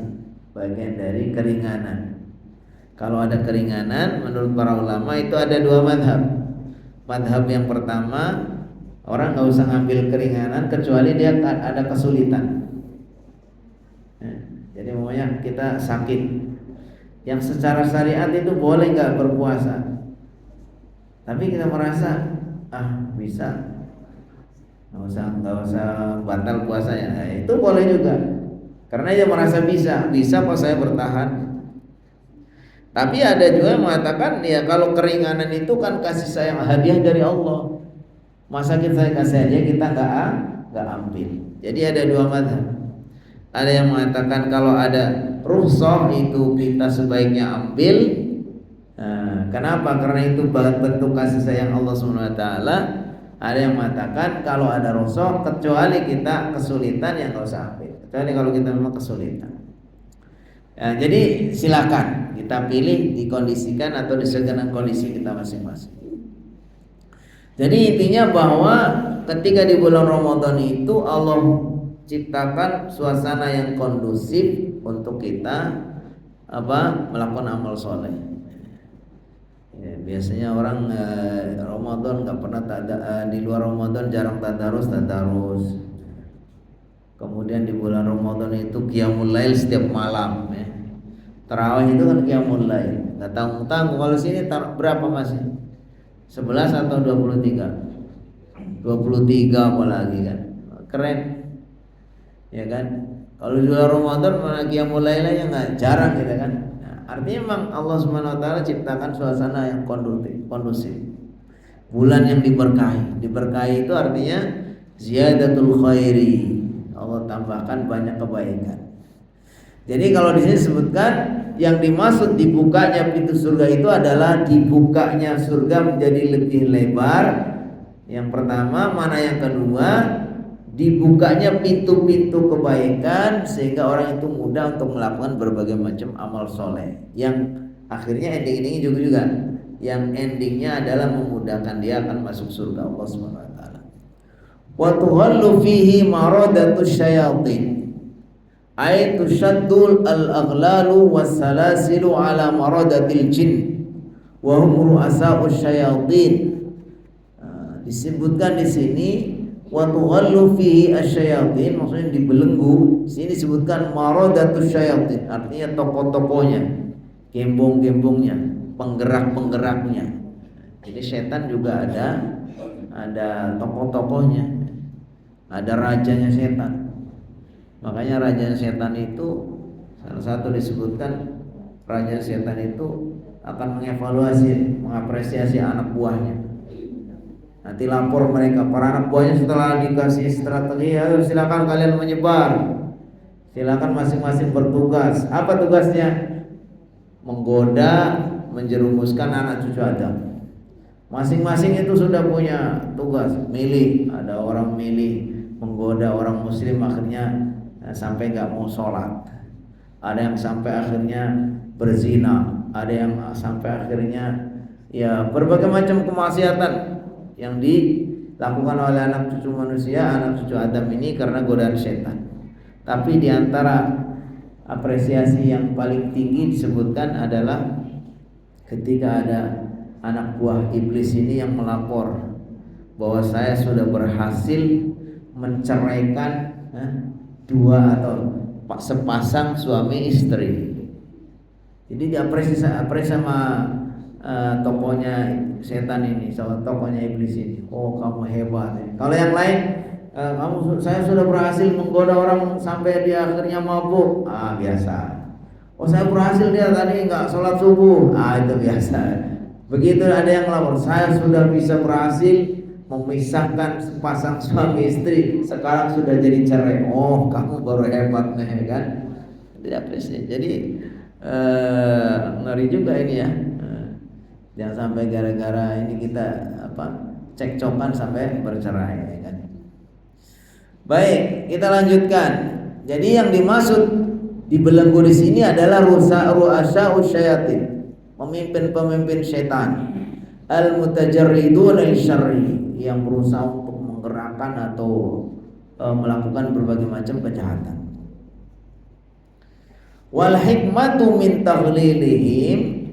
bagian dari keringanan. Kalau ada keringanan, menurut para ulama itu ada dua madhab. Madhab yang pertama, orang nggak usah ngambil keringanan kecuali dia ada kesulitan. Jadi maunya kita sakit, yang secara syariat itu boleh nggak berpuasa. Tapi kita merasa bisa, nggak usah batal puasanya. Nah, itu boleh juga. Karena dia merasa bisa kok saya bertahan. Tapi ada juga yang mengatakan ya kalau keringanan itu kan kasih sayang, hadiah dari Allah. Masa kita kasih hadiah kita nggak ambil. Jadi ada dua mazhab. Ada yang mengatakan kalau ada rukhsah itu kita sebaiknya ambil. Nah, kenapa? Karena itu bentuk kasih sayang Allah SWT. Ada yang mengatakan kalau ada rukhsah kecuali kita kesulitan yang nggak usah ambil. Kecuali kalau kita memang kesulitan. Ya, jadi silakan kita pilih dikondisikan atau disesuaikan kondisi kita masing-masing. Jadi intinya bahwa ketika di bulan Ramadan itu Allah ciptakan suasana yang kondusif untuk kita melakukan amal soleh. Ya, biasanya orang Ramadan nggak pernah di luar Ramadan jarang tadarus. Kemudian di bulan Ramadan itu qiyamul lail setiap malam ya. Tarawih itu kan qiyamul lail. Nggak tanggung-tanggung kalau sini berapa masih? 11 atau 23? 23 apalagi kan. Keren. Ya kan? Kalau di bulan Ramadan mana qiyamul lailnya nggak jarang gitu kan. Artinya memang Allah Subhanahu wa taala ciptakan suasana yang kondusif. Bulan yang diberkahi. Diberkahi itu artinya ziyadatul khairi. Allah tambahkan banyak kebaikan. Jadi kalau di sini disebutkan yang dimaksud dibukanya pintu surga itu adalah dibukanya surga menjadi lebih lebar. Yang pertama, mana yang kedua? Dibukanya pintu-pintu kebaikan sehingga orang itu mudah untuk melakukan berbagai macam amal soleh yang akhirnya ending juga yang endingnya adalah memudahkan dia akan masuk surga Allah Subhanahu wa taala. Wa tuhallu fihi maradatus syayatin ay tushaddul al-aghlalu was-salasilu ala maradatil jin wa hum ru'asa'us syayatin. Disebutkan di sini wa tughallu fihi asyayatin, maksudnya dibelenggu. Sini disebutkan maradatus syayatin, artinya tokoh-tokohnya, gembong-gembongnya, penggerak-penggeraknya. Jadi setan juga ada tokoh-tokohnya, ada rajanya setan. Makanya raja setan itu salah satu disebutkan raja setan itu akan mengevaluasi, mengapresiasi anak buahnya. Nanti lapor mereka, para anak buahnya setelah dikasih strategi, ayo silakan kalian menyebar, silakan masing-masing bertugas. Apa tugasnya? Menggoda, menjerumuskan anak cucu Adam. Masing-masing itu sudah punya tugas. Milih, ada orang milih menggoda orang muslim akhirnya sampai nggak mau sholat. Ada yang sampai akhirnya berzina, ada yang sampai akhirnya ya berbagai macam kemaksiatan yang dilakukan oleh anak cucu manusia, anak cucu Adam ini karena godaan setan. Tapi diantara apresiasi yang paling tinggi disebutkan adalah ketika ada anak buah iblis ini yang melapor bahwa saya sudah berhasil menceraikan dua atau sepasang suami istri. Jadi diapresiasi sama tokohnya setan ini, sama tokohnya iblis ini. Oh, kamu hebat. Kalau yang lain, saya sudah berhasil menggoda orang sampai dia akhirnya mabuk. Biasa. Oh, saya berhasil dia tadi nggak sholat subuh. Itu biasa. Begitu ada yang lapor, saya sudah bisa berhasil memisahkan sepasang suami istri, sekarang sudah jadi cerai. Oh, kamu baru hebat nih kan? Tidak apresiasi. Jadi ngeri juga ini ya. Jangan sampai gara-gara ini kita cekcokan sampai bercerai ya kan. Baik, kita lanjutkan. Jadi yang dimaksud dibelenggu di sini adalah ru'asa'us syayatin, pemimpin-pemimpin setan, al-mutajarridun al-syarri, yang berusaha untuk menggerakkan atau melakukan berbagai macam kejahatan. Wal hikmatu min taghlilihim,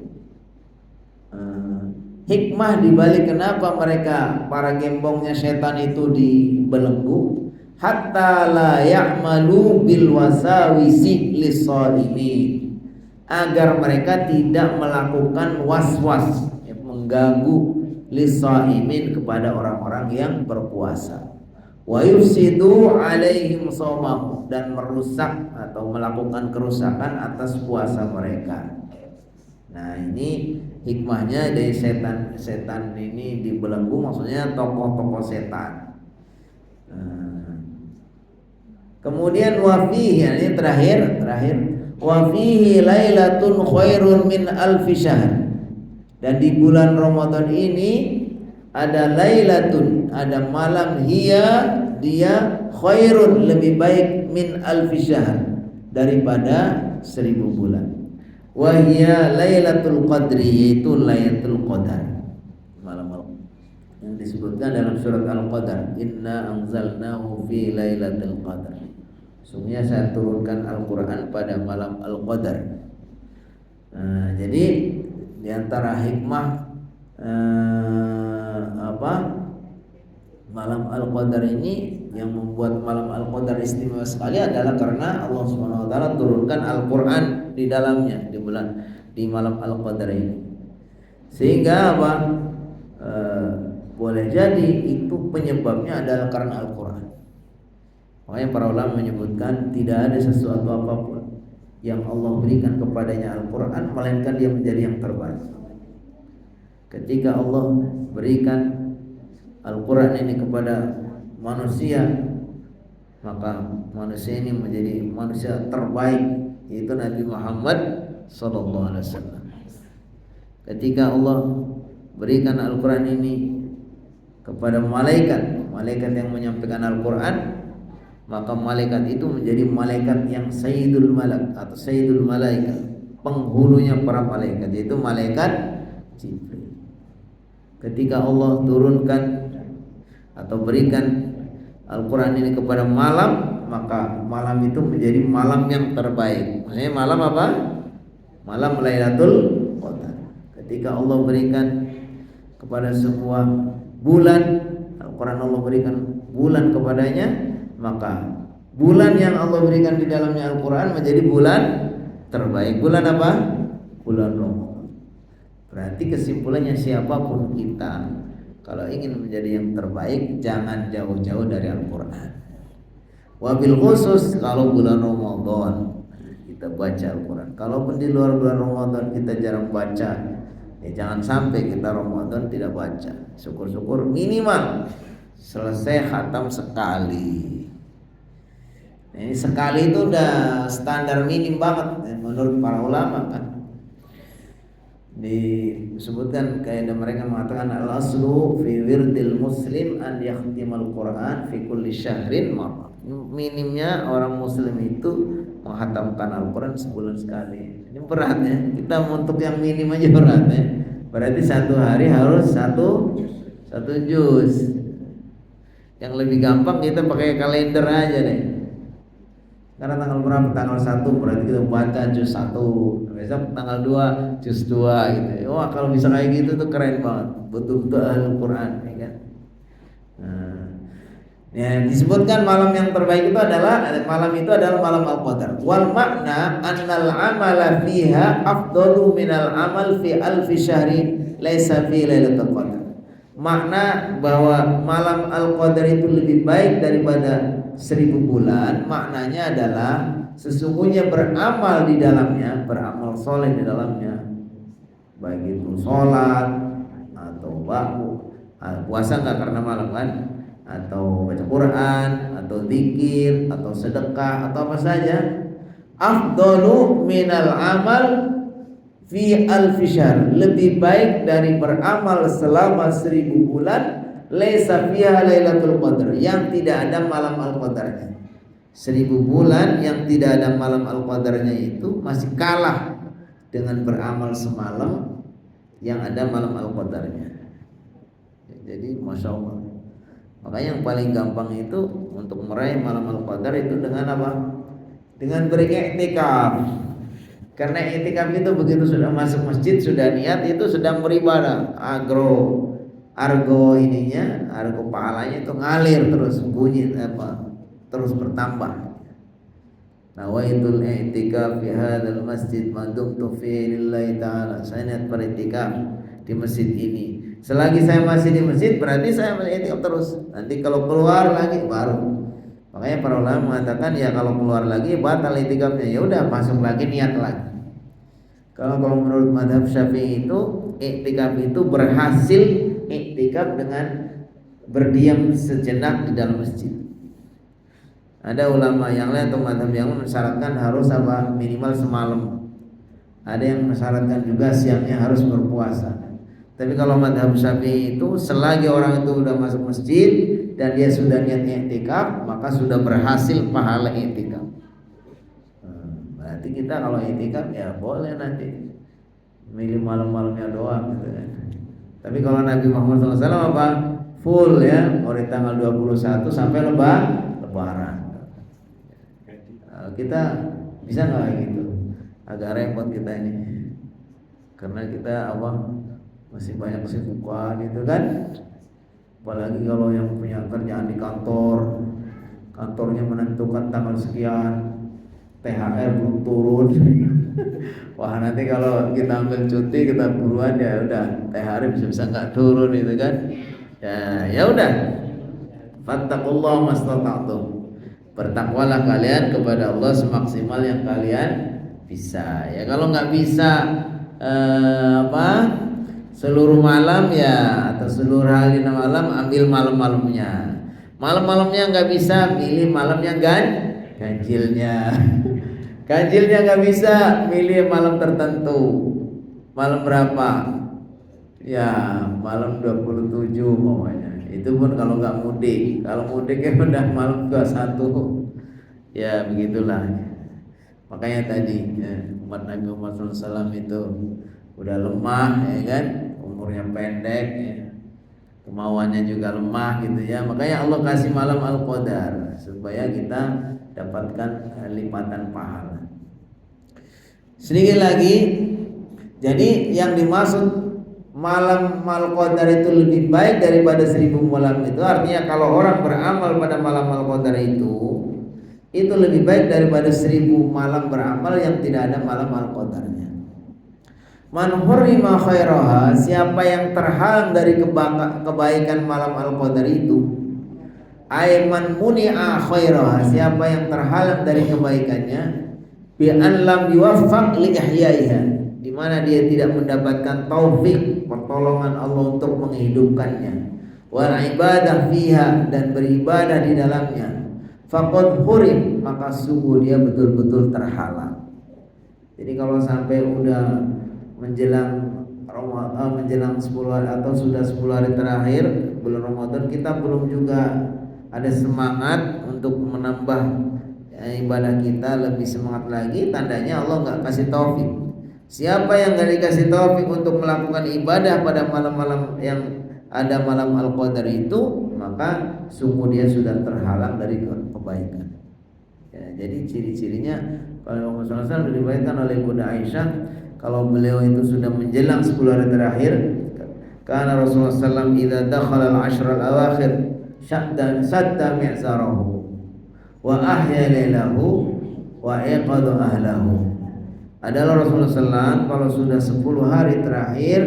hikmah dibalik kenapa mereka para gembongnya setan itu dibelenggu, hatta la ya'malu bil wasawisi lis-shaimin, agar mereka tidak melakukan was-was mengganggu lis-shaimin kepada orang-orang yang berpuasa, wa yufsidu alaihim shaumahum, dan merusak atau melakukan kerusakan atas puasa mereka. Nah, ini hikmahnya dari setan ini dibelenggu, maksudnya tokoh-tokoh setan. Kemudian wafihi, ini terakhir wafihi lailatun khairun min alfi syahr, dan di bulan Ramadan ini ada lailatun, ada malam, dia khairun, lebih baik, min alfi syahr, daripada 1000 bulan. Wahia Lailatul Qadri, yaitu Lailatul Qadar, malam yang disebutkan dalam surat Al-Qadar, inna anzalnahu fi Lailatul Qadar. Sungguhnya saya turunkan Al-Quran pada malam Al-Qadar. Jadi diantara hikmah malam Al-Qadar ini, yang membuat malam Al-Qadar istimewa sekali adalah karena Allah Subhanahu wa taala turunkan Al-Qur'an di dalamnya di malam Al-Qadar ini. Sehingga boleh jadi itu penyebabnya adalah karena Al-Qur'an. Makanya para ulama menyebutkan tidak ada sesuatu apapun yang Allah berikan kepadanya Al-Qur'an melainkan dia menjadi yang terbaik. Ketika Allah berikan Al-Quran ini kepada manusia, maka manusia ini menjadi manusia terbaik, yaitu Nabi Muhammad SAW. Ketika Allah berikan Al-Quran ini kepada malaikat yang menyampaikan Al-Quran, maka malaikat itu menjadi malaikat yang Sayyidul Malak atau Sayyidul Malaikat, penghulunya para malaikat, yaitu malaikat Jibril. Ketika Allah turunkan atau berikan Al-Quran ini kepada malam, maka malam itu menjadi malam yang terbaik. Maksudnya malam apa? Malam Lailatul Qadar. Ketika Allah berikan kepada sebuah bulan, Al-Quran Allah berikan bulan kepadanya, maka bulan yang Allah berikan di dalamnya Al-Quran menjadi bulan terbaik. Bulan apa? Bulan Ramadan. Berarti kesimpulannya, siapapun kita, kalau ingin menjadi yang terbaik, jangan jauh-jauh dari Al-Quran. Wabil khusus kalau bulan Ramadan kita baca Al-Quran. Kalaupun di luar bulan Ramadan kita jarang baca, jangan sampai kita Ramadan tidak baca. Syukur-syukur minimal selesai khatam sekali. Ini sekali itu udah standar minim banget menurut para ulama kan. Disebutkan kayak mereka mengatakan al-aslu fi wirdil muslim an yakhtimal Quran fi kulli syahrin marrah. Minimnya orang muslim itu menghatamkan Al-Quran sebulan sekali. Ini berat ya. Kita untuk yang minim aja berat ya. Berarti satu hari harus satu juz. Yang lebih gampang kita pakai kalender aja deh. Karena tanggal berapa? Tanggal 1 berarti kita baca juz 1. Besok tanggal 2 juz 2 gitu. Wah, kalau bisa kayak gitu tuh keren banget. Betul-betul Al-Quran ya kan. Ya, disebutkan malam yang terbaik itu adalah malam Al-Qadar. Wal makna annal amala fiha afdalu minal amal fi alfi syahrin laisa fi lailatul qadar. Makna bahwa malam Al-Qadar itu lebih baik daripada 1000 bulan, maknanya adalah sesungguhnya beramal di dalamnya, beramal soleh di dalamnya, baik itu sholat atau puasa nggak karena malam kan, atau baca Quran, atau zikir, atau sedekah, atau apa saja, afdalu minal amal fi alfi syahr, lebih baik dari beramal selama 1000 bulan, laisa fiha lailatul qadar, yang tidak ada malam al-qadarnya. 1000 bulan yang tidak ada malam al-qadarnya itu masih kalah dengan beramal semalam yang ada malam al-qadarnya. Jadi masya Allah. Makanya yang paling gampang itu untuk meraih malam al-qadar itu dengan apa? Dengan beriktikaf. Karena iktikaf itu begitu sudah masuk masjid, sudah niat, itu sedang beribadah. Argo pahalanya itu ngalir terus, bunyi terus bertambah. Nawaitul i'tikaf fi hadzal masjid ma dumtu fi lillahi ta'ala. Saya niat beriktikaf di masjid ini. Selagi saya masih di masjid berarti saya masih i'tikaf terus. Nanti kalau keluar lagi baru. Makanya para ulama mengatakan ya kalau keluar lagi batal i'tikafnya, ya udah masuk lagi niat lagi. Kalau menurut mazhab Syafi'i itu i'tikaf itu berhasil i'tikaf dengan berdiam sejenak di dalam masjid. Ada ulama yang lain atau mazhab yang mensyaratkan harus minimal semalam. Ada yang mensyaratkan juga siangnya harus berpuasa. Tapi kalau mazhab Syafi'i itu selagi orang itu sudah masuk masjid dan dia sudah niat i'tikaf, maka sudah berhasil pahala i'tikaf. Nanti kita kalau itikaf ya boleh nanti milih malam-malamnya doang gitu kan. Tapi kalau Nabi Muhammad SAW apa? Full ya, mulai tanggal 21 sampai Lebaran. Kita bisa nggak kayak gitu? Agak repot kita ini, karena kita masih banyak kesibukan gitu kan. Apalagi kalau yang punya kerjaan di kantornya menentukan tanggal sekian, THR belum turun. Wah, nanti kalau kita ambil cuti kita buruan ya udah THR bisa nggak turun itu kan. Ya udah. Fattaqullaha mastata'tum. Bertakwalah kalian kepada Allah semaksimal yang kalian bisa. Ya kalau nggak bisa seluruh malam ya, atau seluruh hari malam, ambil malam-malamnya. Malam-malamnya nggak bisa, pilih malam yang ganjilnya. Ganjilnya nggak bisa, milih malam tertentu. Malam berapa? Ya malam 27 pokoknya. Itu pun kalau nggak mudik. Kalau mudik ya udah malam 21. Ya begitulah. Makanya tadi umat Nabi Muhammad SAW itu udah lemah ya kan, umurnya pendek ya. Kemauannya juga lemah gitu ya. Makanya Allah kasih malam Al-Qadar supaya kita dapatkan lipatan pahala. Sedikit lagi, jadi yang dimaksud malam Al-Qadar itu lebih baik daripada 1000 malam itu artinya kalau orang beramal pada malam Al-Qadar itu lebih baik daripada 1000 malam beramal yang tidak ada malam Al-Qadarnya. Man hurrima khairaha, siapa yang terhalang dari kebaikan malam Al-Qadar itu, man muni'a khairaha, siapa yang terhalang dari kebaikannya, bi an lam yuwaffaq li ihyaiha, di mana dia tidak mendapatkan taufik pertolongan Allah untuk menghidupkannya, wal ibadah fiha, dan beribadah di dalamnya, faqad hurim, maka sungguh dia betul-betul terhalang. Jadi kalau sampai udah menjelang 10 hari atau sudah 10 hari terakhir bulan Ramadan, kita belum juga ada semangat untuk menambah ibadah kita lebih semangat lagi, tandanya Allah nggak kasih taufik. Siapa yang nggak dikasih taufik untuk melakukan ibadah pada malam-malam yang ada malam Al-Qadar itu, maka sungguh dia sudah terhalang dari kebaikan. Ya, jadi ciri-cirinya kalau Rasulullah SAW diriwayatkan oleh Bunda Aisyah, kalau beliau itu sudah menjelang 10 hari terakhir, karena Rasulullah SAW idza dakhala al-ashr al-awakhir sadda mi'zarahu wa ahya lailahu wa iqadha ahlahu. Adalah Rasulullah SAW kalau sudah 10 hari terakhir,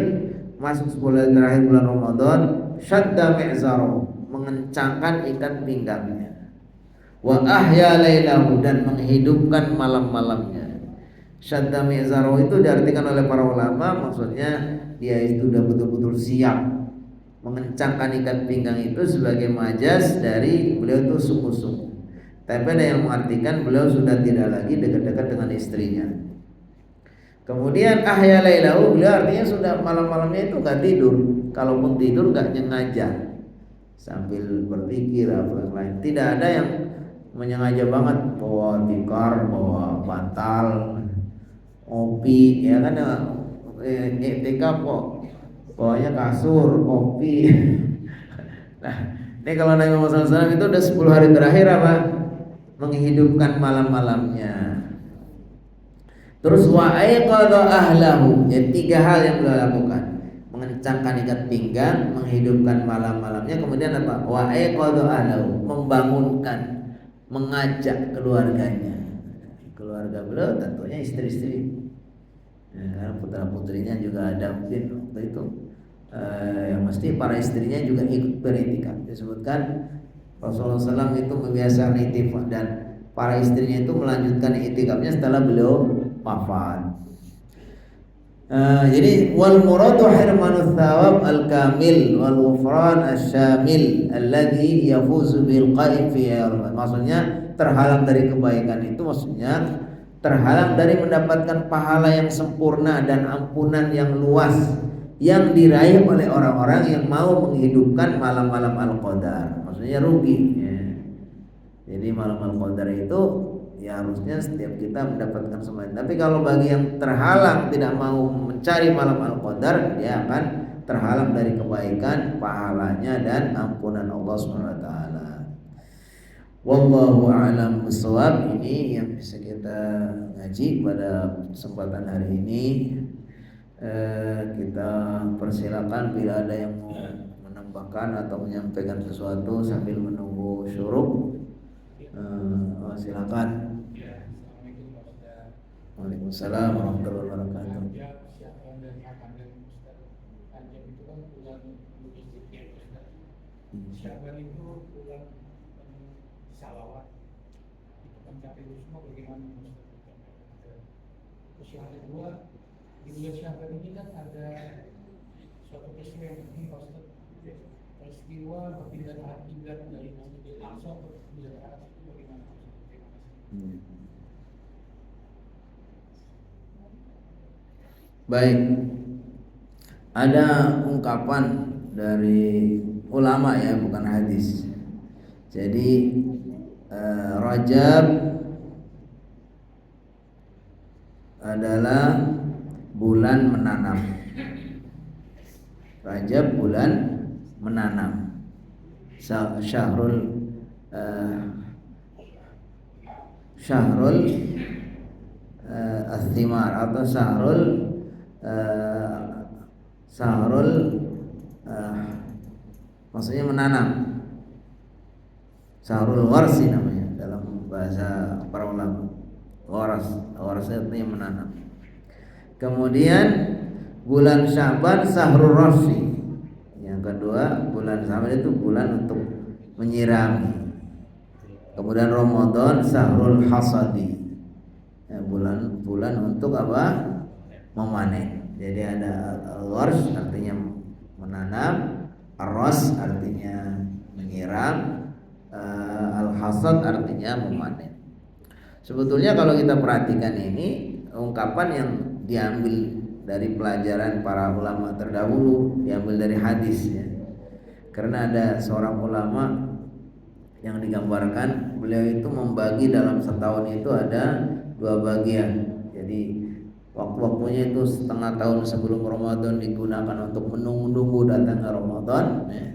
masuk 10 hari terakhir bulan Ramadan, sadda mi'zarahu, mengencangkan ikat pinggangnya, wa ahya lailahu, dan menghidupkan malam-malamnya. Syadda mi'zarahu itu diartikan oleh para ulama, maksudnya dia itu sudah betul-betul siap. Mengencangkan ikat pinggang itu sebagai majas dari beliau itu sungguh-sungguh. Tapi ada yang mengartikan beliau sudah tidak lagi dekat-dekat dengan istrinya. Kemudian ahya lailahu, beliau artinya sudah malam-malamnya itu gak tidur. Kalaupun tidur gak nyengaja sambil berpikir apa yang lain. Tidak ada yang menyengaja banget bawa tikar, bawa bantal, kopi, ya kan, etika kok bawanya kasur, kopi. Nah, ini kalau Nabi Muhammad SAW itu udah 10 hari terakhir apa? Menghidupkan malam-malamnya. Terus wa aiqadha ahlahu, ya 3 hal yang beliau lakukan. Mengencangkan ikat pinggang, menghidupkan malam-malamnya, kemudian apa? Wa aiqadha ahlahu, membangunkan, mengajak keluarganya. Keluarga beliau tentunya istri-istri. Karena putra-putrinya juga ada mungkin waktu itu, yang mesti para istrinya juga ikut beritikaf. Disebutkan Rasulullah SAW itu membiasakan itikaf, dan para istrinya itu melanjutkan itikafnya setelah beliau wafat. Jadi wal muradu hirmanus thawab al kamil wal ghufran asyamil alladhi yafuzu bil qaim fi yawm. Maksudnya terhalang dari kebaikan itu maksudnya terhalang dari mendapatkan pahala yang sempurna dan ampunan yang luas yang diraih oleh orang-orang yang mau menghidupkan malam-malam Al-Qadar. Maksudnya rugi ya. Jadi malam Al-Qadar itu ya harusnya setiap kita mendapatkan semua. Tapi kalau bagi yang terhalang tidak mau mencari malam Al-Qadar, dia akan terhalang dari kebaikan, pahalanya dan ampunan Allah Subhanahu wa taala. Wallahu a'lam bishawab. Ini yang bisa kita ngaji pada kesempatan hari ini. Kita persilakan bila ada yang mau menambahkan atau menyampaikan sesuatu sambil menunggu syuruk. Silakan. Waalaikumsalam warahmatullahi wabarakatuh. Syaban itu bulan salawat, mencapai semua bagaimana Terus yang kedua, di bulan Syaban ini kan ada suatu peristiwa yang penting, Pak Ustaz. Peristiwa perpindahan kiblat dari Masjidil Aqsa ke Masjidil Haram itu bagaimana? Baik, ada ungkapan dari ulama ya, bukan hadis. Jadi Rajab adalah bulan menanam. Rajab bulan menanam. Syahrul Astimar atau Syahrul maksudnya menanam. Syahrul Warsi namanya dalam bahasa para ulama. Waras artinya menanam. Kemudian bulan Syaban Syahrul Rasi. Yang kedua, bulan Syaban itu bulan untuk menyirami. Kemudian Ramadan Syahrul Hasadi. Ya, bulan untuk apa? Memanen. Jadi ada al-wars artinya menanam, ar-ras artinya menyiram, al-hasad artinya memanen. Sebetulnya kalau kita perhatikan ini ungkapan yang diambil dari pelajaran para ulama terdahulu, diambil dari hadis ya. Karena ada seorang ulama yang digambarkan beliau itu membagi dalam setahun itu ada 2 bagian. Jadi waktu-waktunya itu setengah tahun sebelum Ramadan digunakan untuk menunggu datangnya Ramadan ya.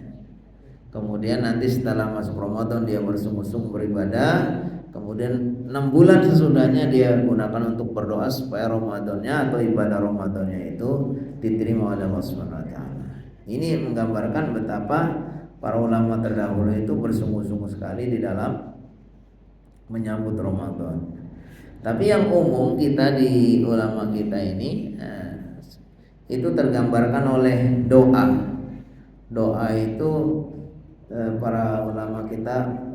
Kemudian nanti setelah masuk Ramadan dia bersungguh-sungguh beribadah. Kemudian 6 bulan sesudahnya dia gunakan untuk berdoa supaya Ramadannya atau ibadah Ramadannya itu diterima oleh Allah Subhanahu wa taala. Ini menggambarkan betapa para ulama terdahulu itu bersungguh-sungguh sekali di dalam menyambut Ramadan. Tapi yang umum kita di ulama kita ini itu tergambarkan oleh doa. Doa itu para ulama kita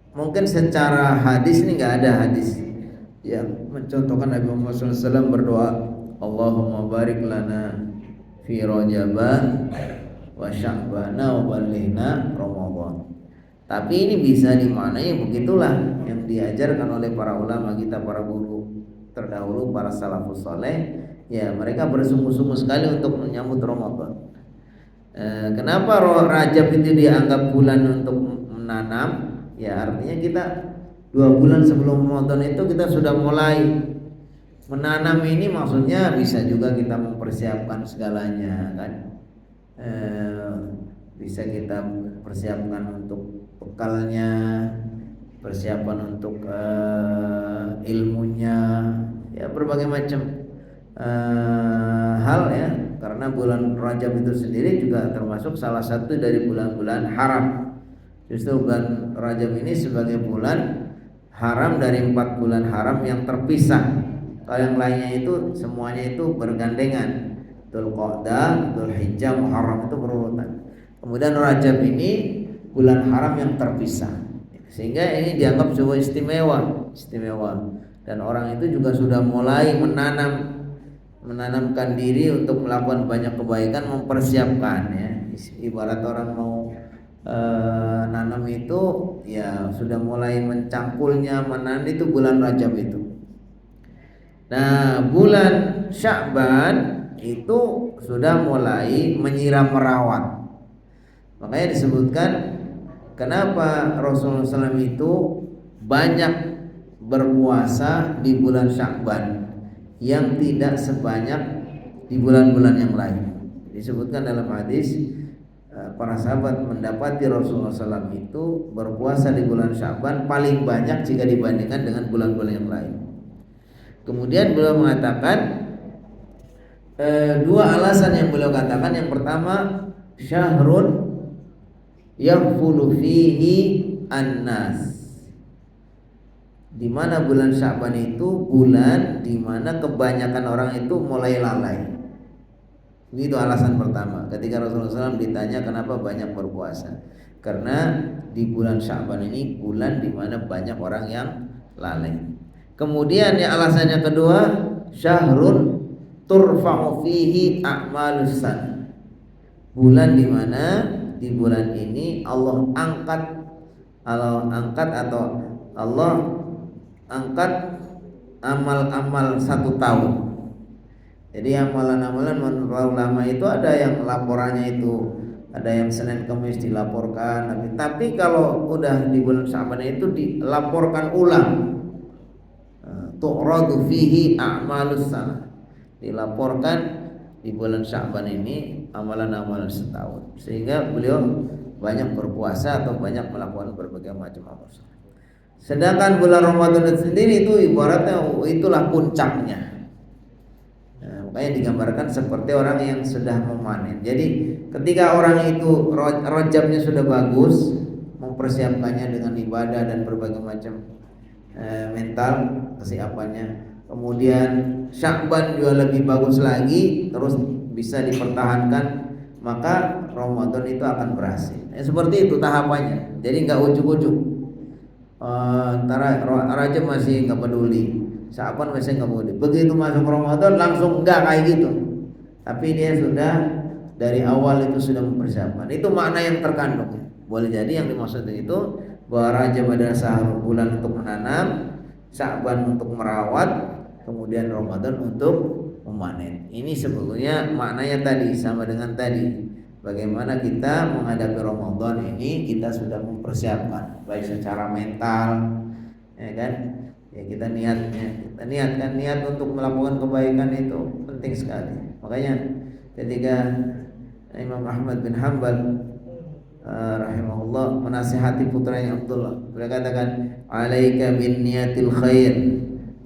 mungkin secara hadis ini nggak ada hadis yang mencontohkan Nabi Muhammad SAW berdoa Allahumma barik lana fi Rajabah wa Sya'bana wa balighna Ramadan. Tapi ini bisa dimaknai begitulah yang diajarkan oleh para ulama kita, para guru terdahulu, para salafus saleh. Ya, mereka bersungguh-sungguh sekali untuk menyambut Ramadan. Kenapa Rajab itu dianggap bulan untuk menanam? Ya, artinya kita 2 bulan sebelum Ramadan itu kita sudah mulai menanam. Ini maksudnya bisa juga kita mempersiapkan segalanya kan. Bisa kita persiapkan untuk bekalnya, persiapan untuk ilmunya, ya berbagai macam hal ya. Karena bulan Rajab itu sendiri juga termasuk salah satu dari bulan-bulan haram. Justru bulan Rajab ini sebagai bulan haram dari 4 bulan haram yang terpisah. Kalau yang lainnya itu semuanya itu bergandengan. Dzulqa'dah, Dzulhijjah, Muharram itu berurutan. Kemudian Rajab ini bulan haram yang terpisah, sehingga ini dianggap sebuah istimewa. Dan orang itu juga sudah mulai menanamkan diri untuk melakukan banyak kebaikan, mempersiapkan ya. Ibarat orang mau nanam itu ya sudah mulai mencangkulnya, menanam itu bulan Rajab itu. Nah, bulan Sya'ban itu sudah mulai menyiram merawat. Makanya disebutkan kenapa Rasulullah SAW itu banyak berpuasa di bulan Sya'ban yang tidak sebanyak di bulan-bulan yang lain. Disebutkan dalam hadis para sahabat mendapati Rasulullah SAW itu berpuasa di bulan Sya'ban paling banyak jika dibandingkan dengan bulan-bulan yang lain. Kemudian beliau mengatakan dua alasan yang beliau katakan. Yang pertama, syahrun yaghfulu fihi an-nas, di mana bulan Sya'ban itu bulan di mana kebanyakan orang itu mulai lalai. Itu alasan pertama. Ketika Rasulullah SAW ditanya kenapa banyak berpuasa, karena di bulan Sya'ban ini bulan di mana banyak orang yang lalai. Kemudian ya alasannya kedua, syahrun turfa'u fihi a'malus sana, bulan di mana di bulan ini Allah angkat amal-amal satu tahun. Jadi amalan-amalan menurut ulama itu ada yang laporannya itu ada yang Senin Kamis dilaporkan, tapi kalau udah di bulan Sya'ban itu dilaporkan ulang. Tu'radu fihi a'malus sana, dilaporkan di bulan Sya'ban ini amalan-amalan setahun, sehingga beliau banyak berpuasa atau banyak melakukan berbagai macam amal. Sedangkan bulan Ramadan sendiri itu ibaratnya itulah puncaknya. Makanya digambarkan seperti orang yang sudah memanen. Jadi ketika orang itu Rajabnya sudah bagus, mempersiapkannya dengan ibadah dan berbagai macam mental kesiapannya, kemudian Sya'ban juga lebih bagus lagi, terus bisa dipertahankan, maka Ramadan itu akan berhasil. Seperti itu tahapannya. Jadi nggak ujuk-ujuk. Antara Rajab masih nggak peduli, Sya'ban masih nggak peduli, begitu masuk Ramadan langsung nggak kayak gitu. Tapi dia sudah dari awal itu sudah mempersiapkan. Itu makna yang terkandung. Boleh jadi yang dimaksud itu bahwa Rajab adalah bulan untuk menanam, Sya'ban untuk merawat, kemudian Ramadan untuk memanen. Ini sebetulnya maknanya tadi sama dengan tadi. Bagaimana kita menghadapi Ramadan ini, kita sudah mempersiapkan baik secara mental, ya kan? Ya kita niatkan niat untuk melakukan kebaikan itu penting sekali. Makanya ketika Imam Ahmad bin Hanbal rahimahullah menasihati putranya Abdullah, beliau katakan, "Alaika bin niyatil khair,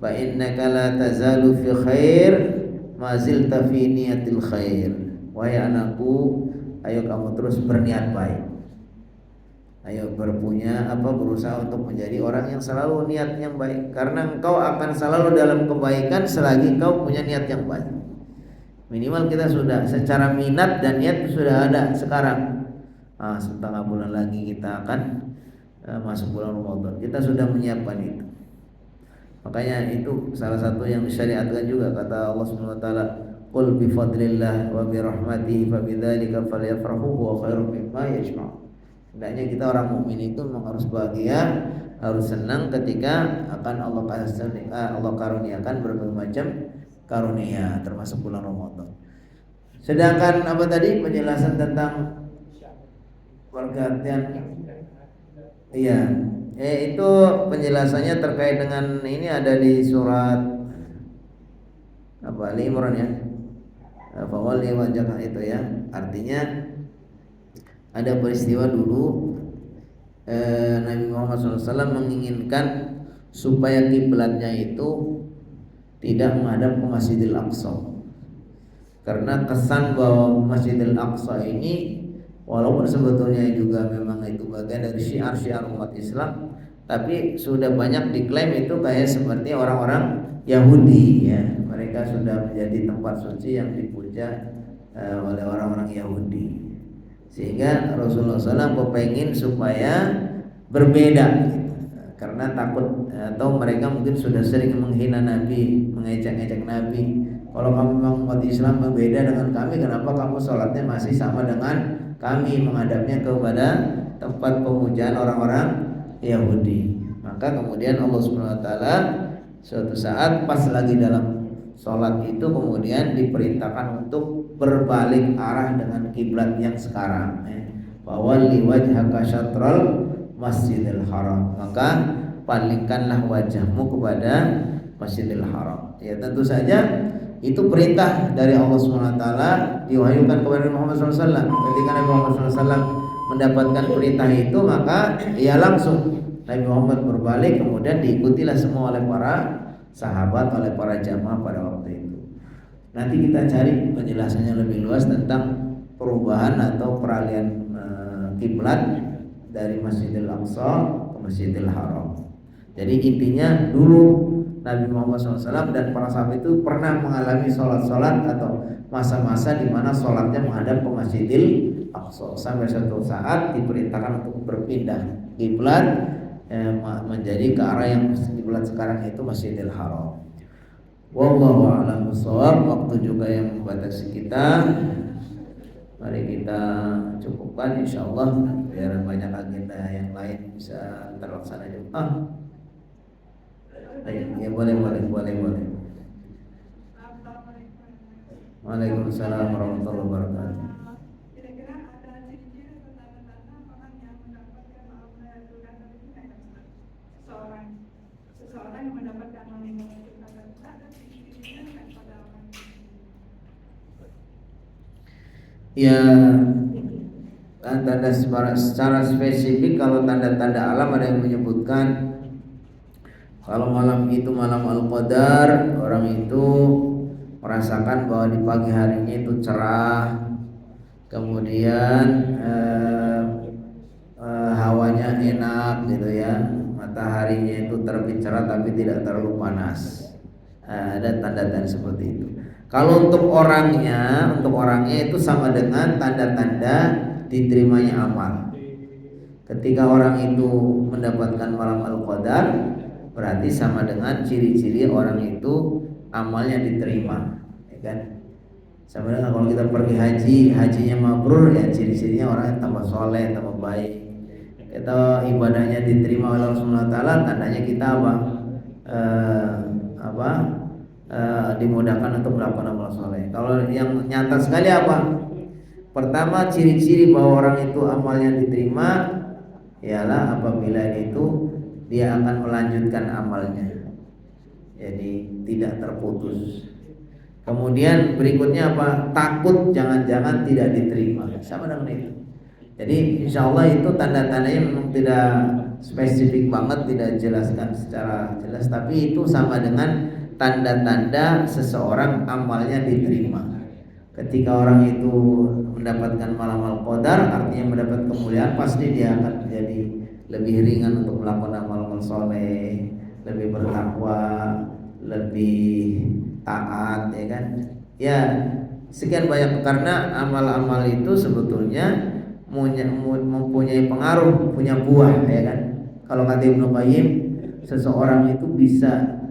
fa innaka la tazalu fi khair ma zilta fi niyatil khair." Wahai anakku, ayo kamu terus berniat baik. Ayo berusaha untuk menjadi orang yang selalu niat yang baik, karena engkau akan selalu dalam kebaikan selagi engkau punya niat yang baik. Minimal kita sudah secara minat dan niat sudah ada sekarang. Setengah bulan lagi kita akan masuk bulan Ramadan. Kita sudah menyiapkan itu. Makanya itu salah satu yang disyariatkan juga, kata Allah Subhanahu wa taala, "Qul bi fadlillah wa bi rahmatihi fa bidzalika falyafrahu wa khairum mimma yajma'un." Hendaknya kita orang mukmin itu memang harus bahagia, harus senang ketika akan Allah karuniakan berbagai macam karunia termasuk bulan Ramadan. Sedangkan apa tadi penjelasan tentang pergantian, iya, itu penjelasannya terkait dengan ini ada di surat apa, Ali Imran ya, fawalli wajhaka itu ya. Artinya ada peristiwa dulu Nabi Muhammad SAW menginginkan supaya kiblatnya itu tidak menghadap ke Masjidil Aqsa, karena kesan bahwa Masjidil Aqsa ini walaupun sebetulnya juga memang itu bagian dari syiar-syiar umat Islam, tapi sudah banyak diklaim itu kayak seperti orang-orang Yahudi ya. Mereka sudah menjadi tempat suci yang dipuja oleh orang-orang Yahudi, sehingga Rasulullah SAW kepengen supaya berbeda gitu. Karena takut atau mereka mungkin sudah sering menghina Nabi, mengejek-ejek Nabi. Kalau kamu memang umat Islam berbeda dengan kami, kenapa kamu sholatnya masih sama dengan kami, menghadapnya kepada tempat pemujaan orang-orang Yahudi? Maka kemudian Allah Subhanahu wa taala suatu saat pas lagi dalam sholat itu kemudian diperintahkan untuk berbalik arah dengan kiblat yang sekarang, wawalli wajhaka syatral Masjidil Haram. Maka palingkanlah wajahmu kepada Masjidil Haram. Ya tentu saja itu perintah dari Allah Subhanahu wa taala diwahyukan kepada Muhammad SAW. Ketika Nabi Muhammad SAW mendapatkan perintah itu, maka ia langsung Nabi Muhammad berbalik, kemudian diikutilah semua oleh para sahabat, oleh para jamaah pada waktu itu. Nanti kita cari penjelasannya lebih luas tentang perubahan atau peralihan kiblat dari Masjidil Aqsa ke Masjidil Haram. Jadi intinya dulu Nabi Muhammad SAW dan para sahabat itu pernah mengalami sholat-sholat atau masa-masa di mana sholatnya menghadap ke Masjidil Aqsa, sampai suatu saat diperintahkan untuk berpindah kiblat menjadi ke arah yang kiblat sekarang itu Masjidil Haram. Wallahu a'lam bishawab. Waktu juga yang membatasi kita. Mari kita cukupkan insyaallah biar banyak agenda yang lain bisa terlaksana juga. Ya boleh. Waalaikumsalam warahmatullahi wabarakatuh. Kira-kira ada ciri-ciri atau tanda-tanda orang yang mendapatkan amal Tuhan itu seseorang yang mendapatkan amal Tuhan ada ciri-cirinya kan pada orang itu? Ya, tanda secara spesifik kalau tanda-tanda alam ada yang menyebutkan kalau malam itu malam Al-Qadar, orang itu merasakan bahwa di pagi harinya itu cerah, kemudian hawanya enak gitu ya, mataharinya itu terbit cerah tapi tidak terlalu panas. Ada tanda-tanda seperti itu. Kalau untuk orangnya itu sama dengan tanda-tanda diterimanya amal. Ketika orang itu mendapatkan malam Al-Qadar, berarti sama dengan ciri-ciri orang itu amalnya diterima, ya kan? Sama dengan kalau kita pergi hajinya mabrur, ya ciri-cirinya orangnya tambah soleh, tambah baik. Kita ibadahnya diterima oleh Allah Subhanahu wa taala, tandanya kita dimudahkan untuk melakukan amal soleh. Kalau yang nyata sekali apa? Pertama, ciri-ciri bahwa orang itu amalnya diterima ialah apabila itu dia akan melanjutkan amalnya, jadi tidak terputus. Kemudian berikutnya apa? Takut jangan-jangan tidak diterima, sama dengan itu. Jadi insya Allah itu tanda-tandanya memang tidak spesifik banget, tidak jelaskan secara jelas, tapi itu sama dengan tanda-tanda seseorang amalnya diterima. Ketika orang itu mendapatkan malam Al-Qadar, artinya mendapat kemuliaan, pasti dia akan menjadi lebih ringan untuk melakukan amal soleh, lebih bertakwa, lebih taat, ya kan? Ya, sekian banyak, karena amal-amal itu sebetulnya mempunyai pengaruh, punya buah, ya kan? Kalau kata Ibnu Qayyim, seseorang itu bisa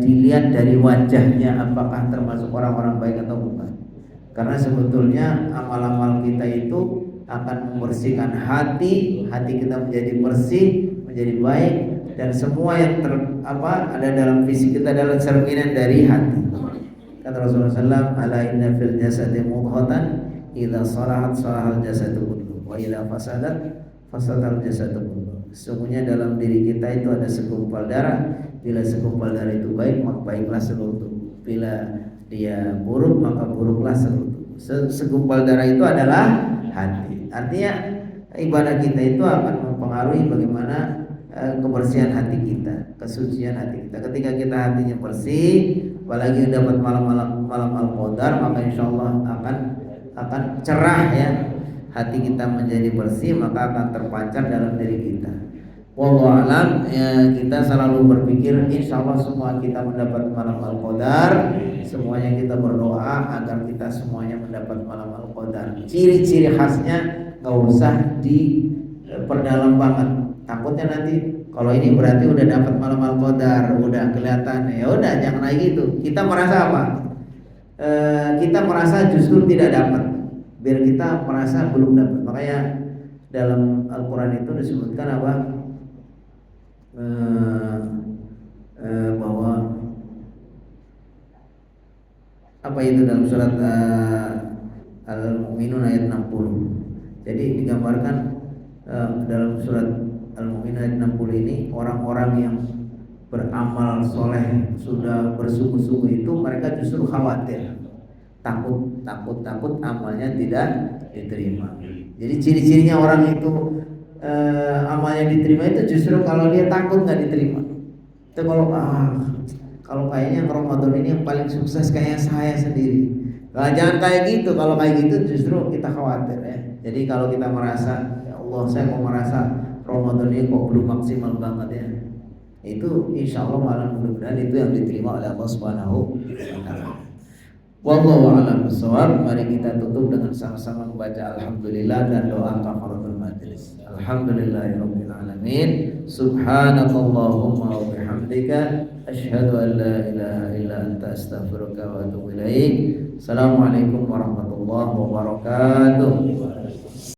dilihat dari wajahnya apakah termasuk orang-orang baik atau bukan. Karena sebetulnya amal-amal kita itu akan membersihkan hati kita menjadi bersih, menjadi baik, dan semua yang ada dalam fisik kita adalah cerminan dari hati. Kata Rasulullah SAW, ala inna fil jasadi mudghatan idza salahat salahal jasadu kulluh wa idza fasadal jasadu kulluh. Sesungguhnya dalam diri kita itu ada segumpal darah, bila segumpal darah itu baik maka baiklah seluruh tubuh, bila dia buruk maka buruklah seluruh tubuh. Segumpal darah itu adalah hati. Artinya ibadah kita itu akan mempengaruhi bagaimana kebersihan hati kita, kesucian hati kita. Ketika kita hatinya bersih, apalagi dapat malam Al-Qadar, maka insya Allah akan cerah ya. Hati kita menjadi bersih, maka akan terpancar dalam diri kita. Wallahu a'lam. Ya, kita selalu berpikir insya Allah semua kita mendapat malam Al-Qadar. Semuanya kita berdoa agar kita semuanya mendapat malam Al-Qadar. Ciri-ciri khasnya nggak usah diperdalam banget. Takutnya nanti kalau ini berarti udah dapat malam Al-Qadar, udah kelihatan. Ya udah, jangan lagi gitu. Kita merasa apa? Kita merasa justru tidak dapat, biar kita merasa belum dapat. Makanya dalam Al-Quran itu disebutkan apa? Bahwa apa itu dalam surat Al-Mu'minun ayat 60. Jadi digambarkan dalam surat Al-Mu'minun 60 ini orang-orang yang beramal soleh sudah bersungguh-sungguh itu mereka justru khawatir, takut amalnya tidak diterima. Jadi ciri-cirinya orang itu amalnya diterima itu justru kalau dia takut nggak diterima. Itu kalau kayaknya Ramadan ini yang paling sukses kayaknya saya sendiri. Nah, jangan kayak gitu. Kalau kayak gitu justru kita khawatir ya. Jadi kalau kita merasa ya Allah saya mau merasa Ramadan ini kok belum maksimal banget ya, itu insya Allah malah mudah-mudahan itu yang diterima oleh Allah Subhanahu wa Ta'ala. Wallahu a'lam bishawab. Mari kita tutup dengan sama-sama membaca alhamdulillah dan doa kafaratul majlis. Alhamdulillahirabbil alamin. Subhanakallahumma wa bihamdika asyhadu an la ilaha illa anta astaghfiruka wa atubu ilaik. Assalamualaikum warahmatullahi wabarakatuh.